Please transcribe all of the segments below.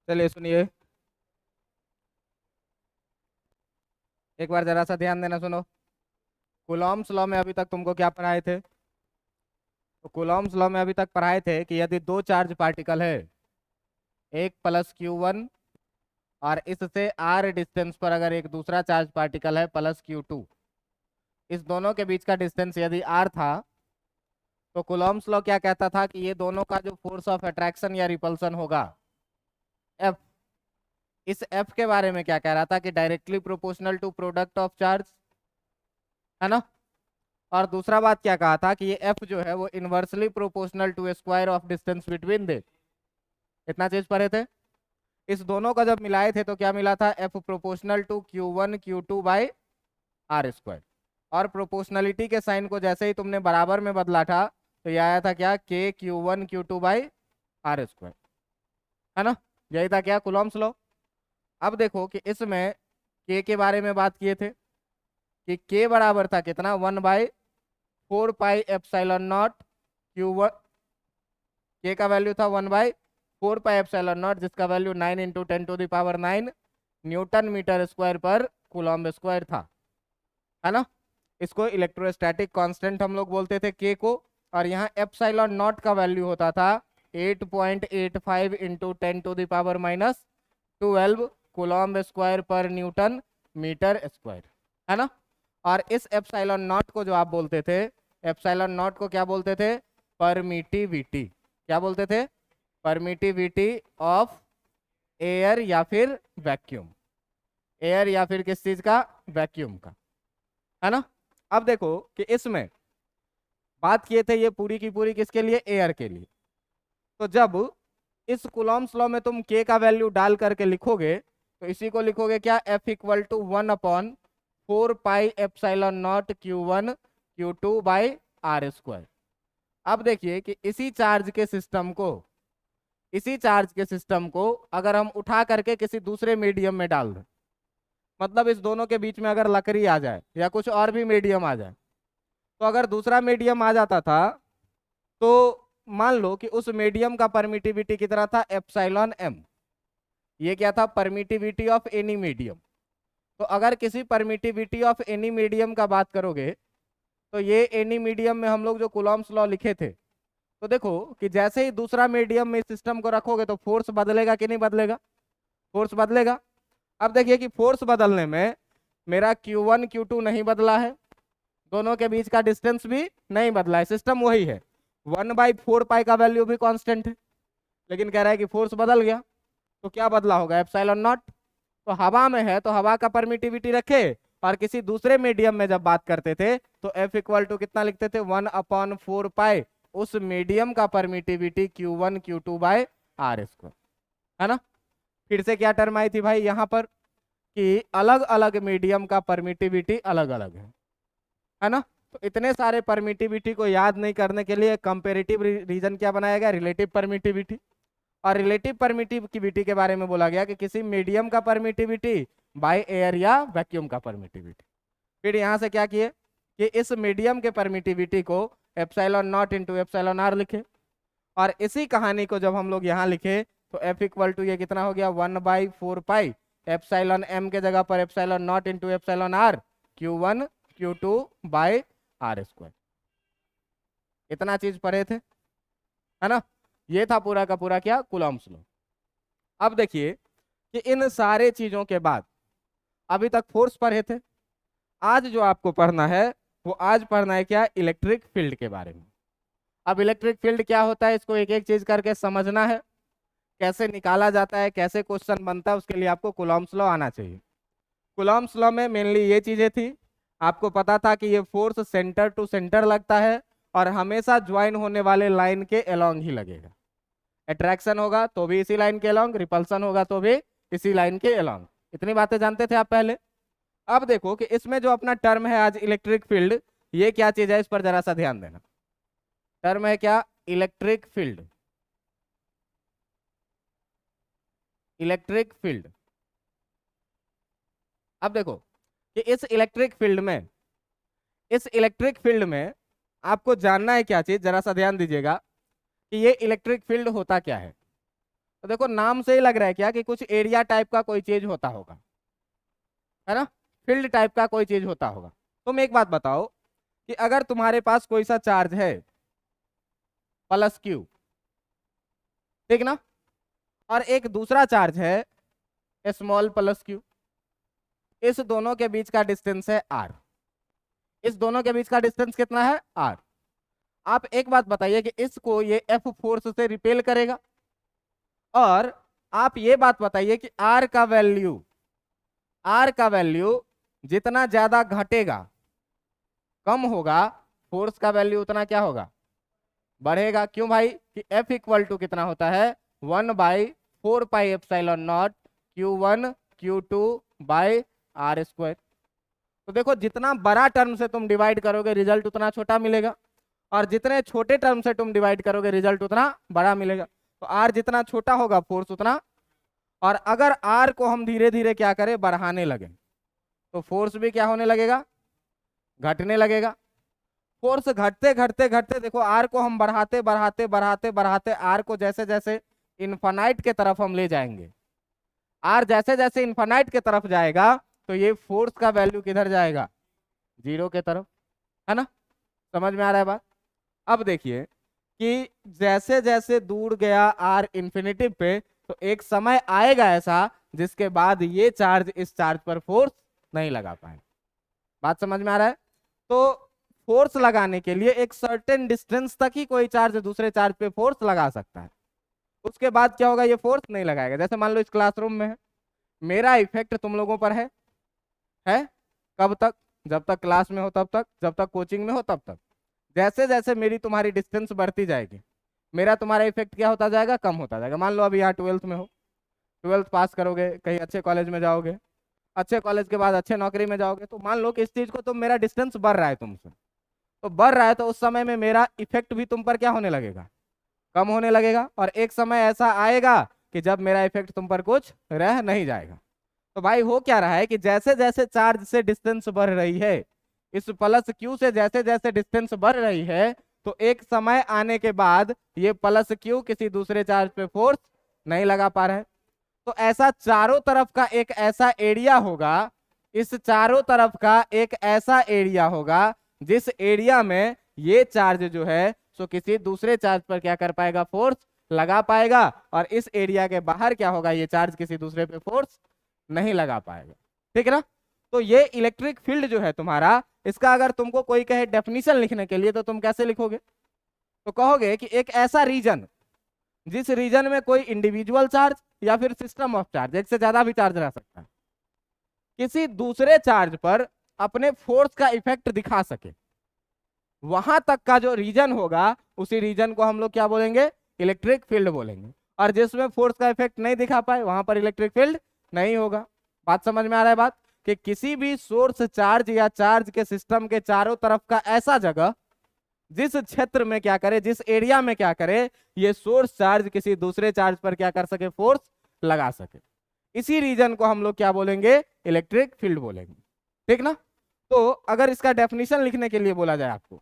चलिए सुनिए, एक बार जरा सा ध्यान देना, सुनो। कूलॉम्स लॉ में अभी तक तुमको क्या पढ़ाए थे? तो कूलॉम्स लॉ में अभी तक पढ़ाए थे कि यदि दो चार्ज पार्टिकल है, एक प्लस Q1 और इससे r डिस्टेंस पर अगर एक दूसरा चार्ज पार्टिकल है प्लस Q2, इस दोनों के बीच का डिस्टेंस यदि r था, तो कूलॉम्स लॉ क्या कहता था कि ये दोनों का जो फोर्स ऑफ अट्रैक्शन या रिपल्सन होगा F, इस F के बारे में क्या कह रहा था कि directly proportional to product of charge, है ना। और दूसरा बात क्या कहा था कि ये F जो है वो inversely proportional to square of distance between the. इतना चीज पढ़े थे। इस दोनों का जब मिलाए थे तो क्या मिला था? F proportional to Q1 Q2 by r square. और प्रोपोर्शनलिटी के साइन को जैसे ही तुमने बराबर में बदला था तो ये आया था क्या? K Q1 Q2 by r square, है ना। यही था क्या? Coulomb's law. अब देखो कि इसमें K के बारे में बात किए थे कि K बराबर था कितना? 1/4 pi epsilon naught Q1। K का वैल्यू था 1/4 पाई एप्सिलॉन नॉट, जिसका वैल्यू 9 × 10⁹ न्यूटन मीटर स्क्वायर पर कूलॉम्ब स्क्वायर था, है ना। इसको इलेक्ट्रोस्टैटिक कांस्टेंट हम लोग बोलते थे K को। और यहाँ एप्सिलॉन नॉट का वैल्यू होता था 8.85 × 10⁻12 कूलॉम्ब स्क्वायर पर न्यूटन मीटर स्क्वायर, है ना। और इस एप्सिलॉन नॉट को जो आप बोलते थे, एप्सिलॉन नॉट को क्या बोलते थे? परमिटिविटी। क्या बोलते थे? परमिटिविटी ऑफ एयर या फिर वैक्यूम। एयर या फिर किस चीज का? वैक्यूम का, है ना। अब देखो कि इसमें बात किए थे ये पूरी की पूरी किसके लिए? एयर के लिए। तो जब इस कूलॉम्स लॉ में तुम K का वैल्यू डाल करके लिखोगे तो इसी को लिखोगे क्या? F equal to 1/4 pi epsilon naught Q1 Q2 by r square. अब देखिए कि इसी चार्ज के सिस्टम को अगर हम उठा करके किसी दूसरे मीडियम में डाल दें, मतलब इस दोनों के बीच में अगर लकड़ी आ जाए या कुछ और भी मीडियम आ जाए, तो अगर दूसरा मीडियम आ जाता था तो मान लो कि उस मीडियम का परमिटिविटी कितना था? Epsilon m. ये क्या था? Permittivity of any medium. तो अगर किसी परमिटिविटी ऑफ एनी मीडियम का बात करोगे तो ये एनी मीडियम में हम लोग जो कूलॉम्स लॉ लिखे थे, तो देखो कि जैसे ही दूसरा मीडियम में सिस्टम को रखोगे तो फोर्स बदलेगा कि नहीं बदलेगा? फोर्स बदलेगा। अब देखिए कि फोर्स बदलने में मेरा Q1 Q2 नहीं बदला है, दोनों के बीच का डिस्टेंस भी नहीं बदला है, सिस्टम वही है। 1/4 पाई का वैल्यू भी कांस्टेंट है, लेकिन कह रहा है कि फोर्स बदल गया। तो क्या बदला होगा? Epsilon not. तो हवा में है तो हवा का परमिटिविटी रखे, और किसी दूसरे मीडियम में जब बात करते थे तो F इक्वल टू कितना लिखते थे? 1/4 पाई उस मीडियम का permittivity Q1 Q2 bye are square, है ना। फिर से क्या टर्म आई थी भाई यहाँ पर कि अलग अलग मीडियम का परमिटिविटी अलग अलग है ना। तो इतने सारे परमिटिविटी को याद नहीं करने के लिए कंपेरेटिव रीजन क्या बनाया गया? Relative permittivity. और रिलेटिव परमिटिविटी के बारे में बोला गया कि किसी मीडियम का परमिटिविटी बाय एयर या वैक्यूम का परमिटिविटी। फिर यहाँ से क्या किए कि इस मीडियम के परमिटिविटी को epsilon naught into epsilon r लिखे। और इसी कहानी को जब हम लोग यहाँ लिखे तो F इक्वल टू ये कितना हो गया? 1/4 पाई एप्सिलॉन एम के जगह पर epsilon naught into epsilon r Q1 Q2 by r square. इतना चीज पढ़े थे, है ना। ये था पूरा का पूरा क्या? Coulomb's law. अब देखिए कि इन सारे चीजों के बाद अभी तक फोर्स पढ़े थे। आज जो आपको पढ़ना है वो आज पढ़ना है क्या? इलेक्ट्रिक फील्ड के बारे में। अब इलेक्ट्रिक फील्ड क्या होता है इसको एक एक चीज करके समझना है, कैसे निकाला जाता है, कैसे क्वेश्चन बनता है, उसके लिए आपको कूलॉम्स लॉ आना चाहिए। कूलॉम्स लॉ में मेनली ये चीजें थी। आपको पता था कि ये फोर्स सेंटर टू सेंटर लगता है और हमेशा ज्वाइन होने वाले लाइन के अलोंग ही लगेगा। अट्रैक्शन होगा तो भी इसी लाइन के अलोंग, रिपल्सन होगा तो भी इसी लाइन के अलोंग। इतनी बातें जानते थे आप पहले। अब देखो कि इसमें जो अपना टर्म है आज इलेक्ट्रिक फील्ड, ये क्या चीज है? इस पर जरा सा ध्यान देना। टर्म है क्या? Electric field. Electric field. अब देखो कि इस इलेक्ट्रिक फील्ड में आपको जानना है क्या चीज? जरा सा ध्यान दीजिएगा कि ये इलेक्ट्रिक फील्ड होता क्या है। तो देखो नाम से ही लग रहा है क्या कि कुछ एरिया टाइप का कोई चीज होता होगा, है ना, फील्ड टाइप का कोई चीज होता होगा। तुम एक बात बताओ कि अगर तुम्हारे पास कोई सा चार्ज है प्लस क्यू, ठीक ना, और एक दूसरा चार्ज है स्मॉल प्लस क्यू, इस दोनों के बीच का डिस्टेंस है आर, इस दोनों के बीच का डिस्टेंस कितना है आर। आप एक बात बताइए कि इसको ये एफ फोर्स से रिपेल करेगा, और आप ये बात बताइए कि आर का वैल्यू, आर का वैल्यू जितना ज्यादा घटेगा कम होगा, फोर्स का वैल्यू उतना क्या होगा बढ़ेगा। क्यों भाई, कि F इक्वल टू कितना होता है 1/4πε0 Q1 Q2 by r square. तो देखो जितना बड़ा टर्म से तुम डिवाइड करोगे रिजल्ट उतना छोटा मिलेगा, और जितने छोटे टर्म से तुम डिवाइड करोगे रिजल्ट उतना बड़ा मिलेगा। तो आर जितना छोटा होगा फोर्स उतना, और अगर आर को हम धीरे धीरे क्या करें बढ़ाने लगे तो फोर्स भी क्या होने लगेगा घटने लगेगा। फोर्स घटते घटते घटते देखो आर को हम बढ़ाते बढ़ाते बढ़ाते बढ़ाते आर को जैसे जैसे इन्फानाइट के तरफ हम ले जाएंगे, आर जैसे जैसे इन्फानाइट के तरफ जाएगा तो ये फोर्स का वैल्यू किधर जाएगा जीरो के तरफ, है ना। समझ में आ रहा है बात। अब देखिए कि जैसे जैसे दूर गया आर इन्फिनिटी पे, तो एक समय आएगा ऐसा जिसके बाद ये चार्ज इस चार्ज पर फोर्स नहीं लगा पाए। बात समझ में आ रहा है। तो फोर्स लगाने के लिए एक सर्टेन डिस्टेंस तक ही कोई चार्ज दूसरे चार्ज पे फोर्स लगा सकता है, उसके बाद क्या होगा ये फोर्स नहीं लगाएगा। जैसे मान लो इस क्लासरूम में है, मेरा इफेक्ट तुम लोगों पर है कब तक, जब तक क्लास में हो तब तक, जब तक कोचिंग में हो तब तक। जैसे जैसे मेरी तुम्हारी डिस्टेंस बढ़ती जाएगी मेरा तुम्हारा इफेक्ट क्या होता जाएगा कम होता जाएगा। मान लो अभी यहाँ 12th में हो, 12th पास करोगे, कहीं अच्छे कॉलेज में जाओगे, अच्छे कॉलेज के बाद अच्छे नौकरी में जाओगे, तो मान लो कि इस चीज को तुम मेरा डिस्टेंस बढ़ रहा है तुमसे, तो बढ़ रहा है तो उस समय में मेरा इफेक्ट भी तुम पर क्या होने लगेगा कम होने लगेगा, और एक समय ऐसा आएगा कि जब मेरा इफेक्ट तुम पर कुछ रह नहीं जाएगा। तो भाई हो क्या रहा है कि जैसे जैसे चार्ज से डिस्टेंस बढ़ रही है, इस प्लस क्यू से जैसे जैसे डिस्टेंस बढ़ रही है, तो एक समय आने के बाद ये प्लस क्यू किसी दूसरे चार्ज पे फोर्स नहीं लगा पा रहा है। तो ऐसा चारों तरफ का एक ऐसा एरिया होगा, इस चारों तरफ का एक ऐसा एरिया होगा जिस एरिया में ये चार्ज जो है सो किसी दूसरे चार्ज पर क्या कर पाएगा फोर्स लगा पाएगा, और इस एरिया के बाहर क्या होगा ये चार्ज किसी दूसरे पे फोर्स नहीं लगा पाएगा। ठीक है ना। तो ये इलेक्ट्रिक फील्ड जो है तुम्हारा, इसका अगर तुमको कोई कहे डेफिनेशन लिखने के लिए तो तुम कैसे लिखोगे, तो कहोगे कि एक ऐसा रीजन जिस रीजन में कोई इंडिविजुअल चार्ज या फिर सिस्टम ऑफ चार्ज, एक से ज्यादा भी चार्ज रह सकता है, किसी दूसरे चार्ज पर अपने फोर्स का इफेक्ट दिखा सके, वहां तक का जो रीजन होगा उसी रीजन को हम लोग क्या बोलेंगे इलेक्ट्रिक फील्ड बोलेंगे। और जिसमें फोर्स का इफेक्ट नहीं दिखा पाए वहां पर इलेक्ट्रिक फील्ड नहीं होगा। बात समझ में आ रहा है बात, कि किसी भी सोर्स चार्ज या चार्ज के सिस्टम के चारों तरफ का ऐसा जगह जिस क्षेत्र में क्या करे, जिस एरिया में क्या करे, ये सोर्स चार्ज किसी दूसरे चार्ज पर क्या कर सके फोर्स लगा सके, इसी रीजन को हम लोग क्या बोलेंगे इलेक्ट्रिक फील्ड बोलेंगे। ठीक ना। तो अगर इसका डेफिनेशन लिखने के लिए बोला जाए आपको,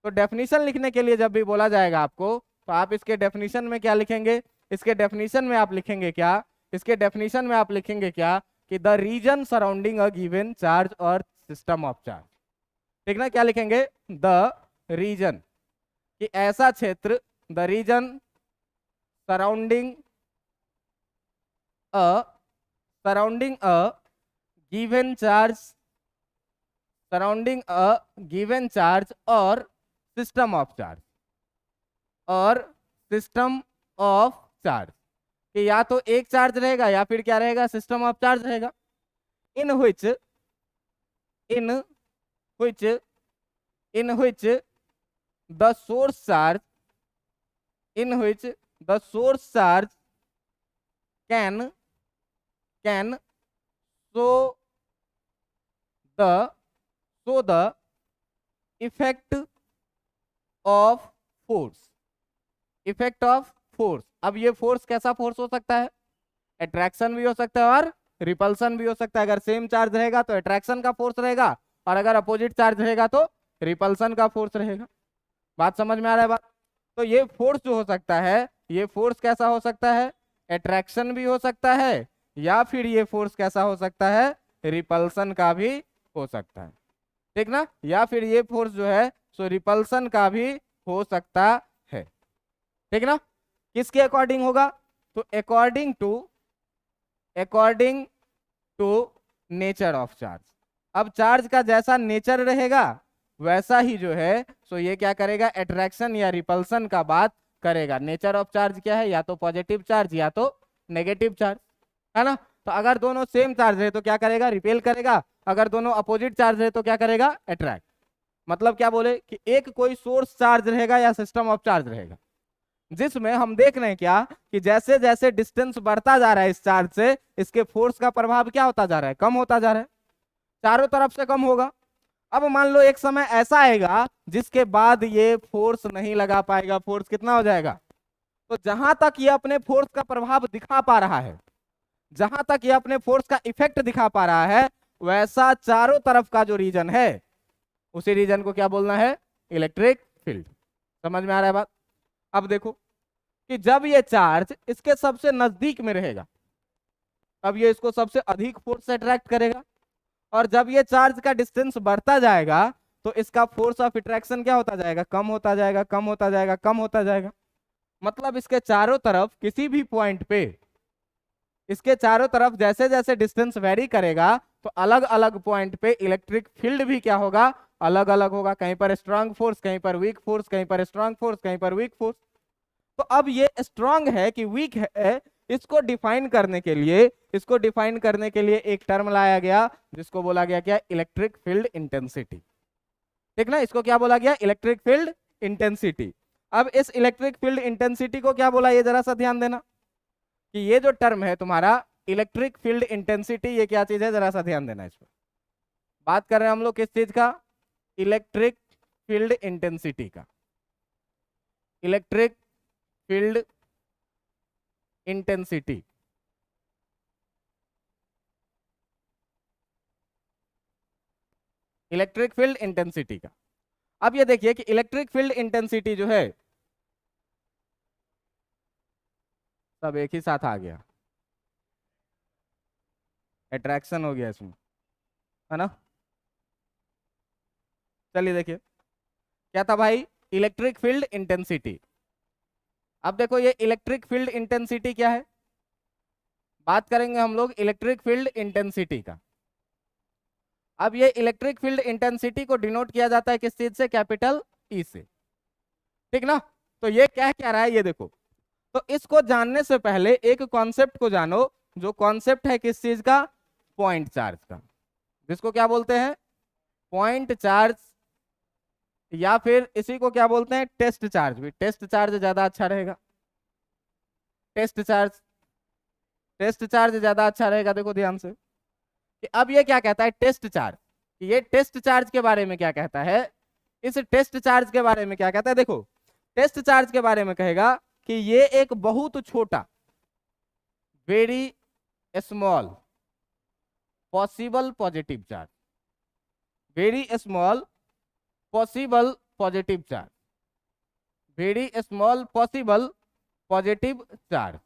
तो डेफिनेशन लिखने के लिए जब भी बोला जाएगा आपको, तो आप इसके डेफिनेशन में क्या लिखेंगे, इसके डेफिनेशन में आप लिखेंगे क्या, इसके डेफिनेशन में आप लिखेंगे क्या कि the region surrounding a given charge और सिस्टम ऑफ चार्ज। ठीक ना, क्या लिखेंगे द रीजन, कि ऐसा क्षेत्र, the region surrounding a given charge, surrounding a given charge और सिस्टम ऑफ चार्ज, और सिस्टम ऑफ चार्ज, कि या तो एक चार्ज रहेगा या फिर क्या रहेगा सिस्टम ऑफ चार्ज रहेगा, इन which the source charge, in which the source charge can show the effect of force, effect of force. अब ये फोर्स कैसा फोर्स हो सकता है, अट्रैक्शन भी हो सकता है और रिपल्सन भी हो सकता है। अगर सेम चार्ज रहेगा तो अट्रैक्शन का फोर्स रहेगा, और अगर अपोजिट चार्ज रहेगा तो रिपल्सन का फोर्स रहेगा। बात समझ में आ रहा है बात। तो ये फोर्स जो हो सकता है, ये फोर्स कैसा हो सकता है, अट्रैक्शन भी हो सकता है, या फिर ये फोर्स कैसा हो सकता है, रिपल्सन का भी हो सकता है। ठीक ना, या फिर ये फोर्स जो है सो रिपल्सन का भी हो सकता है। ठीक ना, किसके अकॉर्डिंग होगा, तो according to nature of charge. अब चार्ज का जैसा नेचर रहेगा वैसा ही जो है सो ये क्या करेगा, अट्रैक्शन या रिपल्सन का बात करेगा। नेचर ऑफ चार्ज क्या है, या तो पॉजिटिव चार्ज या तो नेगेटिव चार्ज, है ना। तो अगर दोनों सेम चार्ज है तो क्या करेगा, रिपेल करेगा। अगर दोनों अपोजिट चार्ज है तो क्या करेगा, अट्रैक्ट। मतलब क्या बोले कि एक कोई सोर्स चार्ज रहेगा या सिस्टम ऑफ चार्ज रहेगा, जिसमें हम देख रहे हैं क्या कि जैसे जैसे डिस्टेंस बढ़ता जा रहा है इस चार्ज से, इसके फोर्स का प्रभाव क्या होता जा रहा है, कम होता जा रहा है, चारों तरफ से कम होगा। अब मान लो एक समय ऐसा आएगा जिसके बाद ये फोर्स नहीं लगा पाएगा, फोर्स कितना हो जाएगा, तो जहां तक ये अपने फोर्स का प्रभाव दिखा पा रहा है, जहां तक ये अपने फोर्स का इफेक्ट दिखा पा रहा है, वैसा चारों तरफ का जो रीजन है उसी रीजन को क्या बोलना है, इलेक्ट्रिक फील्ड। समझ में आ रहा है बात। अब देखो कि जब ये चार्ज इसके सबसे नजदीक में रहेगा तब ये इसको सबसे अधिक फोर्स से अट्रैक्ट करेगा, और जब ये चार्ज का डिस्टेंस बढ़ता जाएगा तो इसका फोर्स ऑफ अट्रैक्शन क्या होता जाएगा, कम होता जाएगा, कम होता जाएगा, कम होता जाएगा। मतलब इसके चारों तरफ किसी भी पॉइंट पे, इसके चारों तरफ जैसे जैसे डिस्टेंस वेरी करेगा तो अलग अलग पॉइंट पे इलेक्ट्रिक फील्ड भी क्या होगा, अलग अलग होगा। कहीं पर स्ट्रांग फोर्स, कहीं पर वीक फोर्स, कहीं पर स्ट्रांग फोर्स, कहीं पर वीक फोर्स। तो अब ये स्ट्रांग है कि वीक है, इसको डिफाइन करने के लिए, इसको डिफाइन करने के लिए एक टर्म लाया गया जिसको बोला गया क्या, इलेक्ट्रिक फील्ड इंटेंसिटी। ठीक ना, इसको क्या बोला गया, इलेक्ट्रिक फील्ड इंटेंसिटी। अब इस इलेक्ट्रिक फील्ड इंटेंसिटी को क्या बोला, ये जरा सा ध्यान देना कि ये जो टर्म है तुम्हारा इलेक्ट्रिक फील्ड इंटेंसिटी, ये क्या चीज है, जरा सा ध्यान देना इस पर। बात कर रहे हैं हम लोग किस चीज का, इलेक्ट्रिक फील्ड इंटेंसिटी का। Electric field intensity, electric field intensity का। अब ये देखिए कि इलेक्ट्रिक फील्ड इंटेंसिटी जो है, सब एक ही साथ आ गया, अट्रैक्शन हो गया इसमें, है ना। चलिए देखिए क्या था भाई, इलेक्ट्रिक फील्ड इंटेंसिटी। अब देखो ये इलेक्ट्रिक फील्ड इंटेंसिटी क्या है, बात करेंगे हम लोग इलेक्ट्रिक फील्ड इंटेंसिटी का। अब ये इलेक्ट्रिक फील्ड इंटेंसिटी को डिनोट किया जाता है किस चीज से, कैपिटल ई से। ठीक ना, तो ये क्या रहा है ये देखो। तो इसको जानने से पहले एक कॉन्सेप्ट को जानो, जो कॉन्सेप्ट है किस चीज का, पॉइंट चार्ज का, जिसको क्या बोलते हैं, पॉइंट चार्ज, या फिर इसी को क्या बोलते हैं, टेस्ट चार्ज भी। टेस्ट चार्ज ज्यादा अच्छा रहेगा, टेस्ट चार्ज, टेस्ट चार्ज ज्यादा अच्छा रहेगा। देखो ध्यान से कि अब ये क्या कहता है, टेस्ट चार्ज, ये टेस्ट चार्ज के बारे में क्या कहता है, इस टेस्ट चार्ज के बारे में क्या कहता है, देखो टेस्ट चार्ज के बारे में कहेगा कि ये एक बहुत छोटा, very small possible positive charge, very small possible positive charge, very small possible positive charge,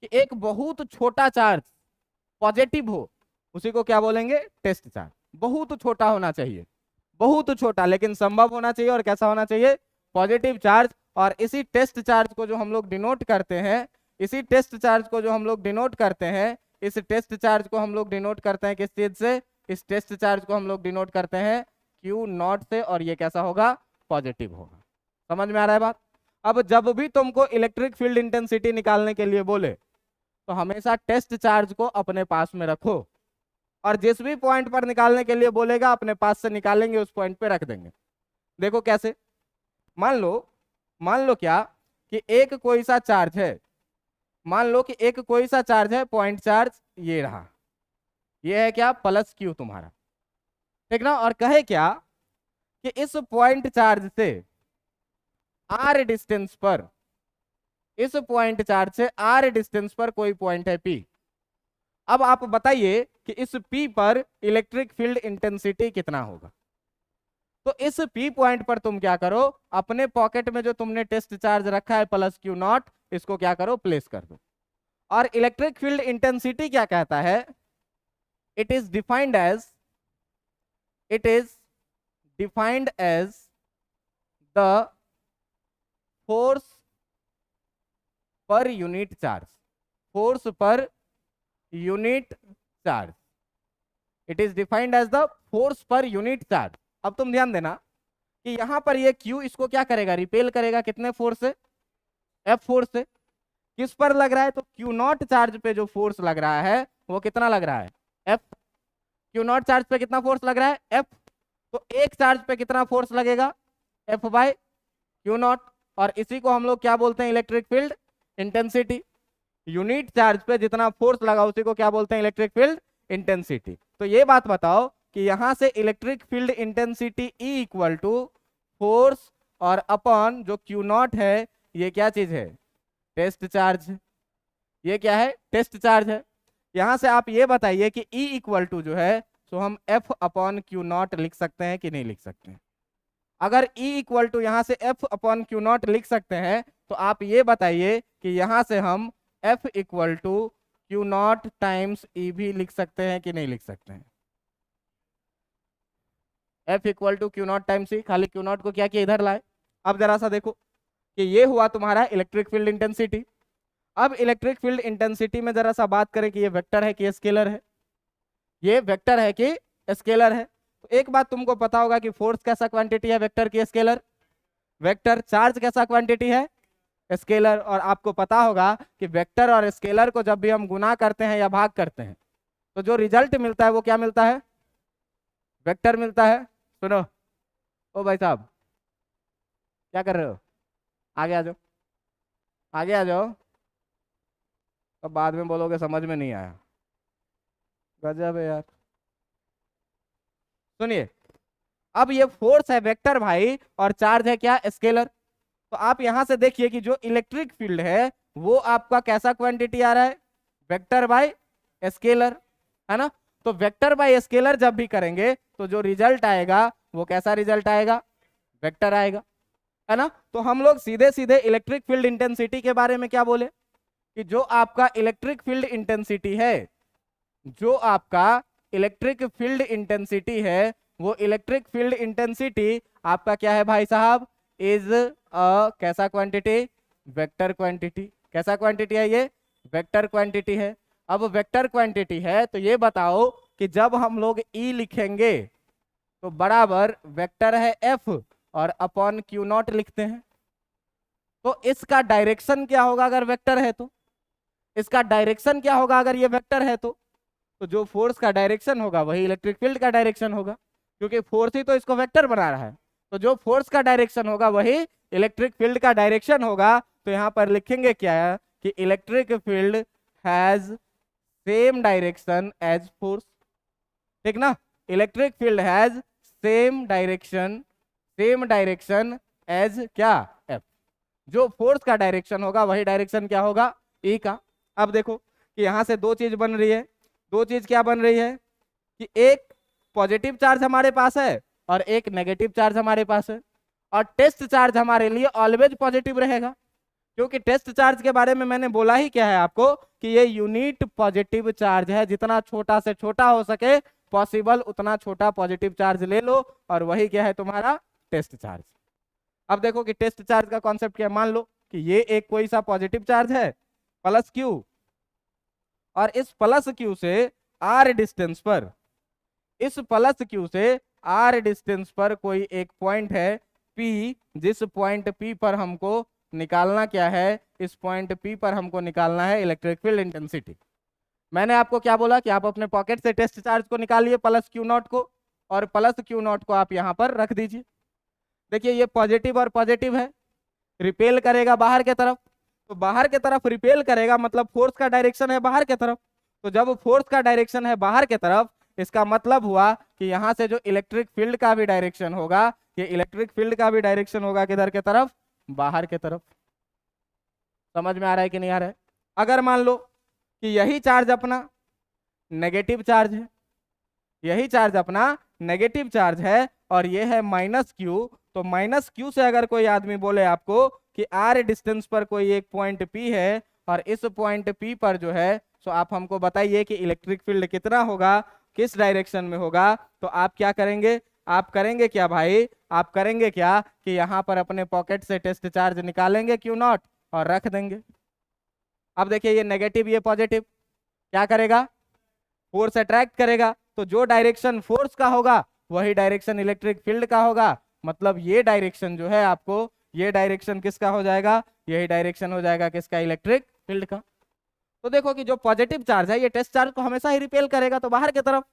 कि एक बहुत छोटा चार्ज पॉजिटिव हो उसी को क्या बोलेंगे, टेस्ट चार्ज। बहुत छोटा होना चाहिए, बहुत छोटा लेकिन संभव होना चाहिए, और कैसा होना चाहिए, पॉजिटिव चार्ज। और इसी टेस्ट चार्ज को जो हम लोग डिनोट करते हैं, इसी टेस्ट चार्ज को जो हम लोग डिनोट करते हैं, इस टेस्ट चार्ज को हम लोग डिनोट करते हैं किस चीज से, इस टेस्ट चार्ज को हम लोग डिनोट करते हैं क्यू नॉट से, और ये कैसा होगा, पॉजिटिव होगा। समझ में आ रहा है बात। अब जब भी तुमको इलेक्ट्रिक फील्ड इंटेंसिटी निकालने के लिए बोले तो हमेशा टेस्ट चार्ज को अपने पास में रखो, और जिस भी पॉइंट पर निकालने के लिए बोलेगा अपने पास से निकालेंगे, उस पॉइंट पे रख देंगे। देखो कैसे, मान लो क्या कि एक कोई सा चार्ज है, मान लो कि एक कोई सा चार्ज है, पॉइंट चार्ज ये रहा, ये है क्या, प्लस क्यू तुम्हारा। ठीक ना, और कहे क्या कि इस पॉइंट चार्ज से आर डिस्टेंस पर, इस पॉइंट चार्ज से आर डिस्टेंस पर कोई पॉइंट है पी। अब आप बताइए कि इस पी पर इलेक्ट्रिक फील्ड इंटेंसिटी कितना होगा। तो इस पी पॉइंट पर तुम क्या करो, अपने पॉकेट में जो तुमने टेस्ट चार्ज रखा है प्लस क्यू नॉट, इसको क्या करो, प्लेस कर दो। और इलेक्ट्रिक फील्ड इंटेंसिटी क्या कहता है? It is defined as it is defined as the force per unit charge. Force per unit charge. It is defined as the force per unit charge. अब तुम ध्यान देना कि यहां पर ये Q इसको क्या करेगा? रिपेल करेगा। कितने फोर्स से? F फोर्स से। किस पर लग रहा है? तो Q नॉट चार्ज पे जो फोर्स लग रहा है वो कितना लग रहा है? F। Q नॉट चार्ज पे कितना फोर्स लग रहा है? F। तो एक चार्ज पे कितना फोर्स लगेगा? F by q naught. और इसी को हम लोग क्या बोलते हैं? Electric field intensity. Unit charge पे जितना फोर्स लगा उसी को क्या बोलते हैं? Electric field intensity. तो ये बात बताओ कि यहां से electric field intensity E equal to force और अपॉन जो क्यू नॉट है, ये क्या चीज है? Test charge. ये क्या है? टेस्ट चार्ज है। यहां से आप ये बताइए कि E इक्वल टू जो है तो हम F अपॉन क्यू नॉट लिख सकते हैं कि नहीं लिख सकते हैं? अगर E इक्वल टू यहां से F अपॉन क्यू नॉट लिख सकते हैं तो आप ये बताइए कि यहां से हम F equal to q naught times E भी लिख सकते हैं कि नहीं लिख सकते हैं? F equal to q naught times E, खाली क्यू नॉट को क्या किया? इधर लाए। अब जरा सा देखो कि ये हुआ तुम्हारा इलेक्ट्रिक फील्ड इंटेंसिटी। अब इलेक्ट्रिक फील्ड इंटेंसिटी में जरा सा बात करें कि ये वेक्टर है कि स्केलर है? ये वेक्टर है कि स्केलर है? तो एक बात तुमको पता होगा कि फोर्स कैसा क्वांटिटी है? वेक्टर की स्केलर? वेक्टर। चार्ज कैसा क्वांटिटी है? स्केलर। और आपको पता होगा कि वेक्टर और स्केलर को जब भी हम गुना करते हैं या भाग करते हैं तो जो रिजल्ट मिलता है वो क्या मिलता है? वेक्टर मिलता है। सुनो ओ भाई साहब, क्या कर रहे हो? आगे आ जाओ, आगे आ जाओ। अब बाद में बोलोगे समझ में नहीं आया। गजब है यार। सुनिए, अब ये फोर्स है वेक्टर भाई और चार्ज है क्या? स्केलर। तो आप यहां से देखिए कि जो इलेक्ट्रिक फील्ड है वो आपका कैसा क्वांटिटी आ रहा है? वेक्टर बाय स्केलर, है ना? तो वेक्टर बाय स्केलर जब भी करेंगे तो जो रिजल्ट आएगा वो कैसा रिजल्ट आएगा? वेक्टर आएगा, है ना? तो हम लोग सीधे सीधे इलेक्ट्रिक फील्ड इंटेंसिटी के बारे में क्या बोले कि जो आपका इलेक्ट्रिक फील्ड इंटेंसिटी है, जो आपका इलेक्ट्रिक फील्ड इंटेंसिटी है वो इलेक्ट्रिक फील्ड इंटेंसिटी आपका क्या है भाई साहब? इज अ कैसा क्वांटिटी? Vector quantity. कैसा क्वांटिटी है ये? वेक्टर क्वांटिटी है। अब वेक्टर क्वांटिटी है तो ये बताओ कि जब हम लोग E लिखेंगे तो बराबर वेक्टर है F और अपॉन क्यू नॉट लिखते हैं। तो इसका डायरेक्शन क्या होगा अगर वेक्टर है तो? इसका डायरेक्शन क्या होगा अगर ये वेक्टर है तो? तो जो फोर्स का डायरेक्शन होगा वही इलेक्ट्रिक फील्ड का डायरेक्शन होगा, क्योंकि फोर्स ही तो इसको वेक्टर बना रहा है। तो जो फोर्स का डायरेक्शन होगा वही इलेक्ट्रिक फील्ड का डायरेक्शन होगा। तो यहां पर लिखेंगे क्या है कि electric field has same direction as force. ठीक ना? Electric field has same direction as क्या? एफ। जो फोर्स का डायरेक्शन होगा वही डायरेक्शन क्या होगा? ई का। अब देखो कि यहां से दो चीज बन रही है। दो चीज क्या बन रही है कि एक पॉजिटिव चार्ज हमारे पास है और एक नेगेटिव चार्ज हमारे पास है। और टेस्ट चार्ज हमारे लिए ऑलवेज पॉजिटिव रहेगा, क्योंकि टेस्ट चार्ज के बारे में मैंने बोला ही क्या है आपको कि ये यूनिट पॉजिटिव चार्ज है। जितना छोटा से छोटा हो सके पॉसिबल उतना छोटा पॉजिटिव चार्ज ले लो, और वही क्या है तुम्हारा? Test charge. अब देखो कि टेस्ट चार्ज का कॉन्सेप्ट क्या है। मान लो कि ये एक कोई सा पॉजिटिव चार्ज है प्लस क्यू, और इस प्लस क्यू से आर डिस्टेंस पर, इस प्लस क्यू से आर डिस्टेंस पर कोई एक पॉइंट है P, जिस पॉइंट P पर हमको निकालना क्या है? इस पॉइंट P पर हमको निकालना है इलेक्ट्रिक फील्ड इंटेंसिटी। मैंने आपको क्या बोला कि आप अपने पॉकेट से टेस्ट चार्ज को निकालिए प्लस क्यू नॉट को, और प्लस क्यू नॉट को आप यहां पर रख दीजिए। देखिए ये पॉजिटिव और पॉजिटिव है, रिपेल करेगा बाहर के तरफ। तो बाहर के तरफ रिपेल करेगा मतलब फोर्स का डायरेक्शन है बाहर के तरफ। तो जब फोर्स का डायरेक्शन है बाहर के तरफ, इसका मतलब हुआ कि यहां से जो इलेक्ट्रिक फील्ड का भी डायरेक्शन होगा, ये इलेक्ट्रिक फील्ड का भी डायरेक्शन होगा किधर के तरफ? बाहर के तरफ। समझ में आ रहा है कि नहीं आ रहा है? अगर मान लो कि यही चार्ज अपना नेगेटिव चार्ज है, यही चार्ज अपना नेगेटिव चार्ज है और ये है माइनस क्यू, तो माइनस क्यू से अगर कोई आदमी बोले आपको कि आर डिस्टेंस पर कोई एक पॉइंट P है और इस पॉइंट P पर जो है सो आप हमको बताइए कि इलेक्ट्रिक फील्ड कितना होगा, किस डायरेक्शन में होगा। तो आप क्या करेंगे, आप करेंगे क्या भाई, आप करेंगे क्या कि यहाँ पर अपने पॉकेट से टेस्ट चार्ज निकालेंगे क्यू नॉट और रख देंगे। अब देखिए ये नेगेटिव ये पॉजिटिव क्या करेगा, फोर्स अट्रैक्ट करेगा, तो जो डायरेक्शन फोर्स का होगा वही डायरेक्शन इलेक्ट्रिक फील्ड का होगा। मतलब ये डायरेक्शन जो है आपको, ये डायरेक्शन किसका हो जाएगा, यही डायरेक्शन हो जाएगा किसका, इलेक्ट्रिक फील्ड का। तो देखो कि जो पॉजिटिव चार्ज है ये टेस्ट चार्ज को हमेशा ही रिपेल करेगा तो बाहर की तरफ,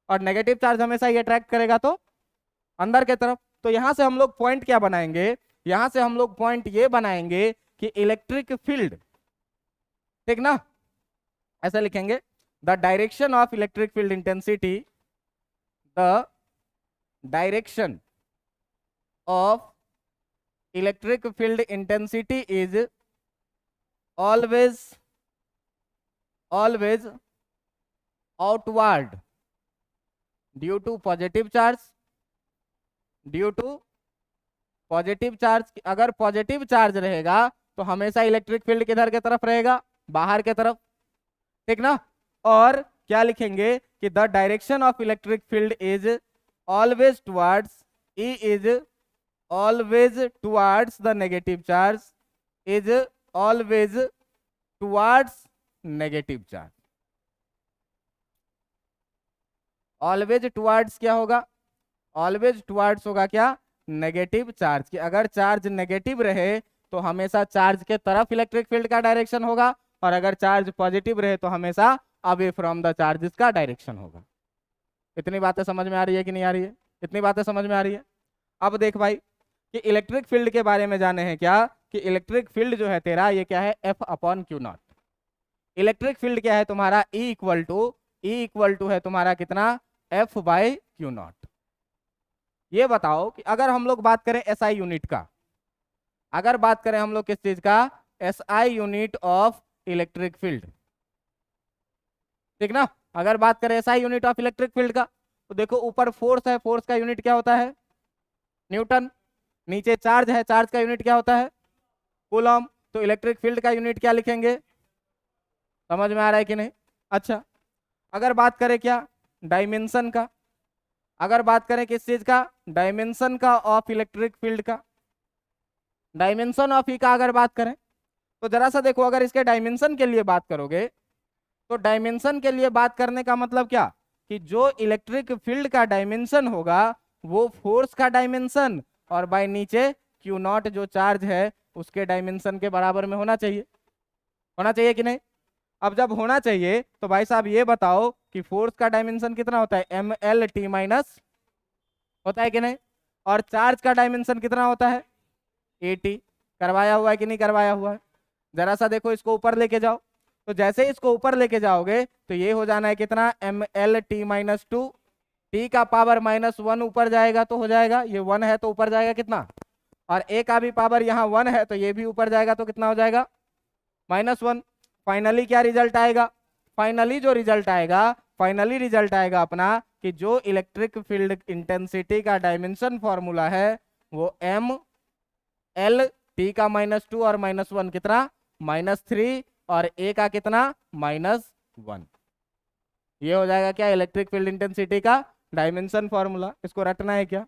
और नेगेटिव चार्ज हमेशा ही अट्रैक्ट करेगा तो अंदर की तरफ। तो यहां से हम लोग पॉइंट क्या बनाएंगे, यहां से हम लोग पॉइंट ये बनाएंगे कि इलेक्ट्रिक फील्ड, ठीक ना, ऐसा लिखेंगे the direction of electric field intensity, the direction of electric field intensity is always outward due to positive charge, due to positive charge. अगर पॉजिटिव चार्ज रहेगा तो हमेशा इलेक्ट्रिक फील्ड किधर के तरफ रहेगा, बाहर के तरफ, ठीक ना। और क्या लिखेंगे कि the direction of electric field is always towards, E is always towards the negative charge, is always towards negative charge. Always towards क्या होगा, ऑलवेज टुवर्ड्स होगा क्या, नेगेटिव चार्ज। कि अगर चार्ज नेगेटिव रहे तो हमेशा चार्ज के तरफ इलेक्ट्रिक फील्ड का डायरेक्शन होगा, और अगर चार्ज पॉजिटिव रहे तो हमेशा अवे फ्रॉम द चार्जेस का डायरेक्शन होगा। इतनी बातें समझ में आ रही है कि नहीं आ रही है, इतनी बातें समझ में आ रही है। अब देख भाई कि इलेक्ट्रिक फील्ड के बारे में जाने हैं क्या, कि इलेक्ट्रिक फील्ड जो है तेरा ये क्या है, F upon q not. Electric field क्या है तुम्हारा, ई इक्वल टू है तुम्हारा कितना, एफ बाई क्यू नॉट। ये बताओ कि अगर हम लोग बात करें एसआई यूनिट का, अगर बात करें हम लोग किस चीज का, SI unit of electric field, ठीक ना। अगर बात करें SI unit of electric field का, तो देखो ऊपर फोर्स है, फोर्स का यूनिट क्या होता है, न्यूटन। नीचे चार्ज है, चार्ज का यूनिट क्या होता है, कूलम। तो इलेक्ट्रिक फील्ड का यूनिट क्या लिखेंगे, समझ में आ रहा है कि नहीं। अच्छा, अगर बात करें क्या, डायमेंशन का, अगर बात करें किस चीज का, डायमेंशन का ऑफ इलेक्ट्रिक फील्ड का, डायमेंशन ऑफ ई का अगर बात करें तो जरा सा देखो, अगर इसके डायमेंशन के लिए बात करोगे तो डायमेंशन के लिए बात करने का मतलब क्या, कि जो इलेक्ट्रिक फील्ड का डायमेंशन होगा वो फोर्स का डायमेंशन और बाय नीचे क्यू नॉट जो चार्ज है उसके डायमेंशन के बराबर में होना चाहिए, होना चाहिए कि नहीं। अब जब होना चाहिए तो भाई साहब ये बताओ कि फोर्स का डायमेंशन कितना होता है, एम एल टी माइनस, होता है कि नहीं। और चार्ज का डायमेंशन कितना होता है, ए टी। करवाया हुआ है कि नहीं करवाया हुआ है, जरा सा देखो इसको ऊपर लेके जाओ। तो जैसे ही इसको ऊपर लेके जाओगे तो ये हो जाना है कितना, M L T minus two, T का पावर -1 ऊपर जाएगा तो हो जाएगा, ये 1 है तो ऊपर जाएगा कितना, और ए का भी पावर यहाँ 1 है तो ये भी ऊपर जाएगा तो कितना हो जाएगा, -1। फाइनली क्या रिजल्ट आएगा, फाइनली जो रिजल्ट आएगा, फाइनली रिजल्ट आएगा अपना कि जो इलेक्ट्रिक फील्ड इंटेंसिटी का डायमेंशन फॉर्मूला है वो एम एल टी का -2 और -1 कितना, -3, और ए का कितना, -1। ये हो जाएगा क्या, इलेक्ट्रिक फील्ड इंटेंसिटी का डायमेंशन फॉर्मूला। इसको रटना है क्या,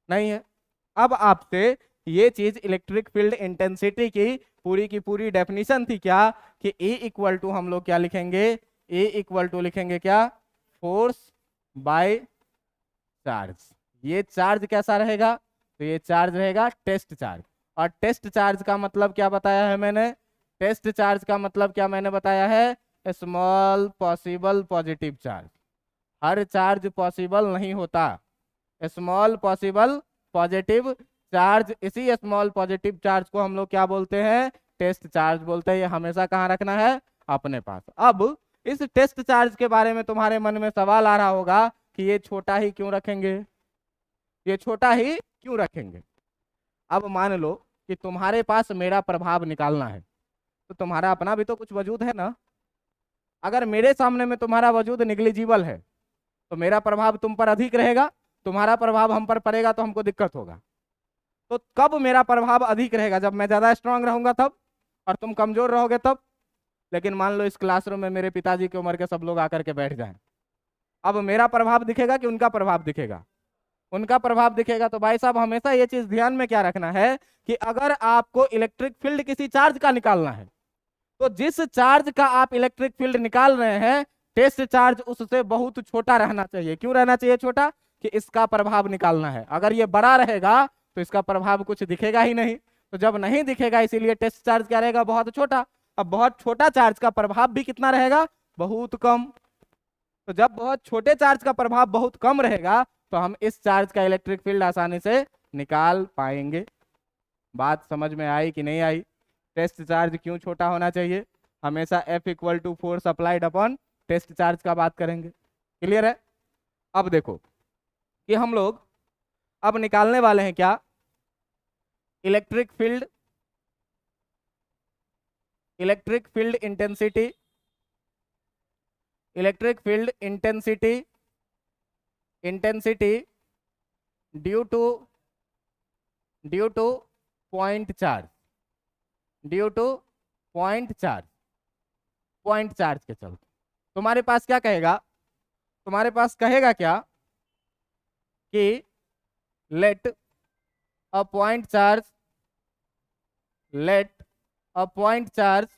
नहीं है। अब आपसे ये चीज इलेक्ट्रिक फील्ड इंटेंसिटी की पूरी डेफिनेशन थी क्या, कि E इक्वल टू हम लोग क्या लिखेंगे, E इक्वल टू लिखेंगे क्या, फोर्स बाय चार्ज। ये चार्ज कैसा रहेगा, तो ये चार्ज रहेगा टेस्ट चार्ज। और टेस्ट चार्ज का मतलब क्या बताया है मैंने, टेस्ट चार्ज का मतलब क्या मैंने बताया है, स्मॉल पॉसिबल पॉजिटिव चार्ज। हर चार्ज पॉसिबल नहीं होता, स्मॉल पॉसिबल पॉजिटिव चार्ज। इसी स्मॉल पॉजिटिव चार्ज को हम लोग क्या बोलते हैं, टेस्ट चार्ज बोलते हैं। ये हमेशा कहाँ रखना है, अपने पास। अब इस टेस्ट चार्ज के बारे में तुम्हारे मन में सवाल आ रहा होगा कि ये छोटा ही क्यों रखेंगे, ये छोटा ही क्यों रखेंगे। अब मान लो कि तुम्हारे पास मेरा प्रभाव निकालना है, तो तुम्हारा अपना भी तो कुछ वजूद है ना। अगर मेरे सामने में तुम्हारा वजूद निग्लिजिबल है तो मेरा प्रभाव तुम पर अधिक रहेगा, तुम्हारा प्रभाव हम पर पड़ेगा तो हमको दिक्कत होगा। तो कब मेरा प्रभाव अधिक रहेगा, जब मैं ज्यादा स्ट्रांग रहूंगा तब, और तुम कमजोर रहोगे तब। लेकिन मान लो इस क्लासरूम में मेरे पिताजी की उम्र के सब लोग आकर के बैठ जाएं, अब मेरा प्रभाव दिखेगा कि उनका प्रभाव दिखेगा? उनका प्रभाव दिखेगा। तो भाई साहब हमेशा ये चीज ध्यान में क्या रखना है कि अगर आपको इलेक्ट्रिक फील्ड किसी चार्ज का निकालना है, तो जिस चार्ज का आप इलेक्ट्रिक फील्ड निकाल रहे हैं, टेस्ट चार्ज उससे बहुत छोटा रहना चाहिए। क्यों रहना चाहिए छोटा? कि इसका प्रभाव निकालना है। अगर ये बड़ा रहेगा तो इसका प्रभाव कुछ दिखेगा ही नहीं। तो जब नहीं दिखेगा, इसीलिए टेस्ट चार्ज क्या रहेगा? बहुत छोटा। अब बहुत छोटा चार्ज का प्रभाव भी कितना रहेगा? बहुत कम। तो जब बहुत छोटे चार्ज का प्रभाव बहुत कम रहेगा, तो हम इस चार्ज का इलेक्ट्रिक फील्ड आसानी से निकाल पाएंगे। बात समझ में आई कि नहीं आई? टेस्ट चार्ज क्यों छोटा होना चाहिए? हमेशा F equal to force applied upon test charge का बात करेंगे। क्लियर है? अब देखो कि हम लोग अब निकालने वाले हैं क्या? Electric field, electric field intensity, electric field intensity, intensity due two point charge, due two point charge, point charge के चलते तुम्हारे पास क्या कहेगा? तुम्हारे पास कहेगा क्या कि let a point charge, let a point charge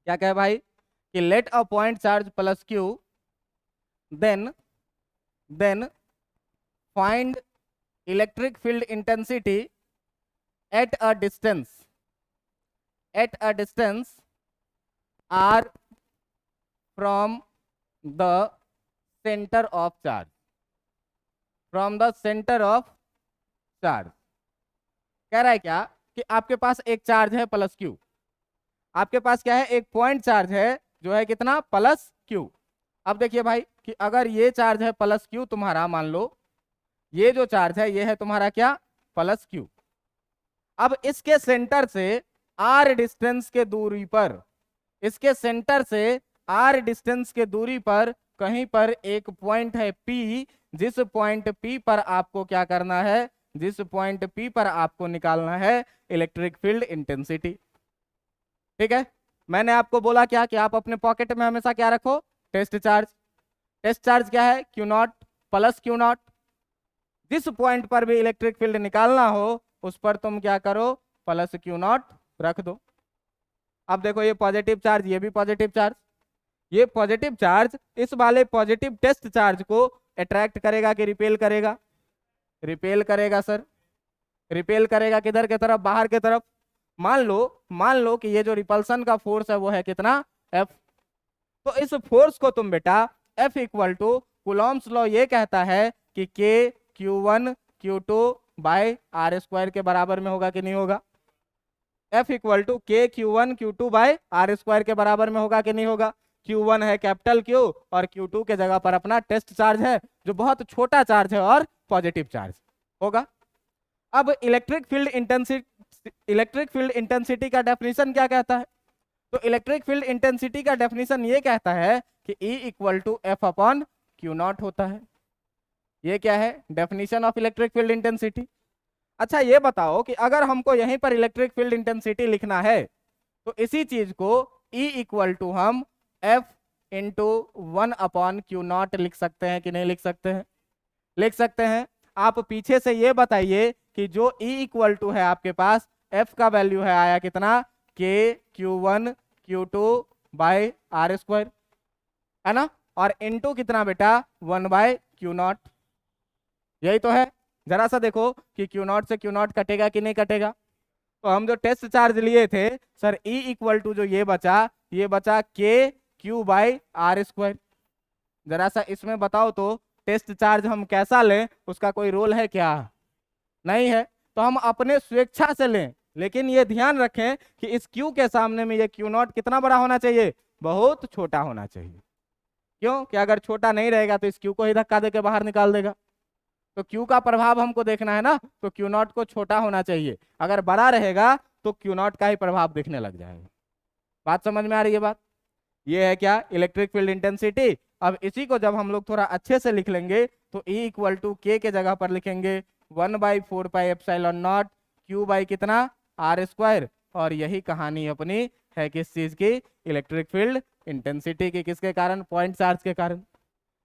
क्या कहे भाई? कि let a point charge plus q, then find electric field intensity at a distance, at a distance r from the center of charge, from the center of charge। कह रहा है क्या कि आपके पास एक चार्ज है प्लस क्यू, आपके पास क्या है? एक पॉइंट चार्ज है जो है कितना? Plus Q. अब देखिए भाई कि अगर ये चार्ज है प्लस क्यू तुम्हारा, मान लो ये जो चार्ज है ये है तुम्हारा क्या? Plus Q. अब इसके सेंटर से r डिस्टेंस के दूरी पर, इसके सेंटर से r डिस्टेंस के दूरी पर कहीं पर एक पॉइंट है P, जिस पॉइंट P पर आपको क्या करना है? जिस पॉइंट P पर आपको निकालना है इलेक्ट्रिक फील्ड इंटेंसिटी। ठीक है? मैंने आपको बोला क्या कि आप अपने पॉकेट में हमेशा क्या रखो? Test charge. टेस्ट चार्ज क्या है? Q not plus Q not. जिस पॉइंट पर भी इलेक्ट्रिक फील्ड निकालना हो उस पर तुम क्या करो? प्लस क्यू नॉट रख दो। अब देखो ये पॉजिटिव चार्ज, ये भी पॉजिटिव चार्ज, ये पॉजिटिव चार्ज इस वाले पॉजिटिव टेस्ट चार्ज को अट्रैक्ट करेगा कि रिपेल करेगा? रिपेल करेगा सर। रिपेल करेगा किधर के तरफ? बाहर के तरफ। मान लो कि ये जो रिपल्सन का फोर्स है वो है कितना? F। तो इस फोर्स को तुम बेटा F equal to Coulomb's law ये कहता है कि K Q1 Q2 by R square के बराबर में होगा कि नहीं होगा? F equal to K Q1 Q2 by R square के बराबर में होगा कि नहीं होगा? Q1 है कैपिटल Q और Q2 के जगह पर अपना टेस्ट चार्ज है जो बहुत छोटा चार्ज है और पॉजिटिव चार्ज होगा। अब इलेक्ट्रिक फील्ड इंटेंसिटी का डेफिनेशन क्या कहता है? तो इलेक्ट्रिक फील्ड इंटेंसिटी का डेफिनेशन ये कहता है कि E equal to F upon q naught होता है। ये क्या है? Definition of electric field intensity. अच्छा ये बताओ कि अगर हमको यहीं पर इलेक्ट्रिक फील्ड इंटेंसिटी लिखना है तो इसी चीज को E इक्वल टू हम F into 1 upon q not लिख सकते हैं कि नहीं लिख सकते हैं? लिख सकते हैं। आप पीछे से ये बताइए कि जो E इक्वल टू है आपके पास, F का वैल्यू है आया कितना? K Q1 Q2 by R square, है ना? और इंटू कितना बेटा? 1 बाय क्यू नॉट। यही तो है। जरा सा देखो कि क्यू नॉट से क्यू नॉट कटेगा कि नहीं कटेगा। तो हम जो टेस्ट चार्ज लिए थे सर, E इक्वल टू जो ये बचा K Q by R square. जरा सा इसमें बताओ तो टेस्ट चार्ज हम कैसा लें उसका कोई रोल है क्या? नहीं है। तो हम अपने स्वेच्छा से लें, लेकिन ये ध्यान रखें कि इस Q के सामने में ये Q0 कितना बड़ा होना चाहिए? बहुत छोटा होना चाहिए। क्यों? कि अगर छोटा नहीं रहेगा तो इस Q को ही धक्का देके बाहर निकाल देगा। तो Q का प्रभाव हमको देखना है ना, तो Q0 को छोटा होना चाहिए। अगर बड़ा रहेगा तो Q0 का ही प्रभाव दिखने लग जाएगा। बात समझ में आ रही है? बात ये है क्या? Electric field intensity. अब इसी को जब हम लोग थोड़ा अच्छे से लिख लेंगे तो E इक्वल टू के जगह पर लिखेंगे 1/4πε0 Q बाई कितना? R²। और यही कहानी अपनी है किस चीज की? इलेक्ट्रिक फील्ड इंटेंसिटी की। किसके कारण? पॉइंट चार्ज के कारण।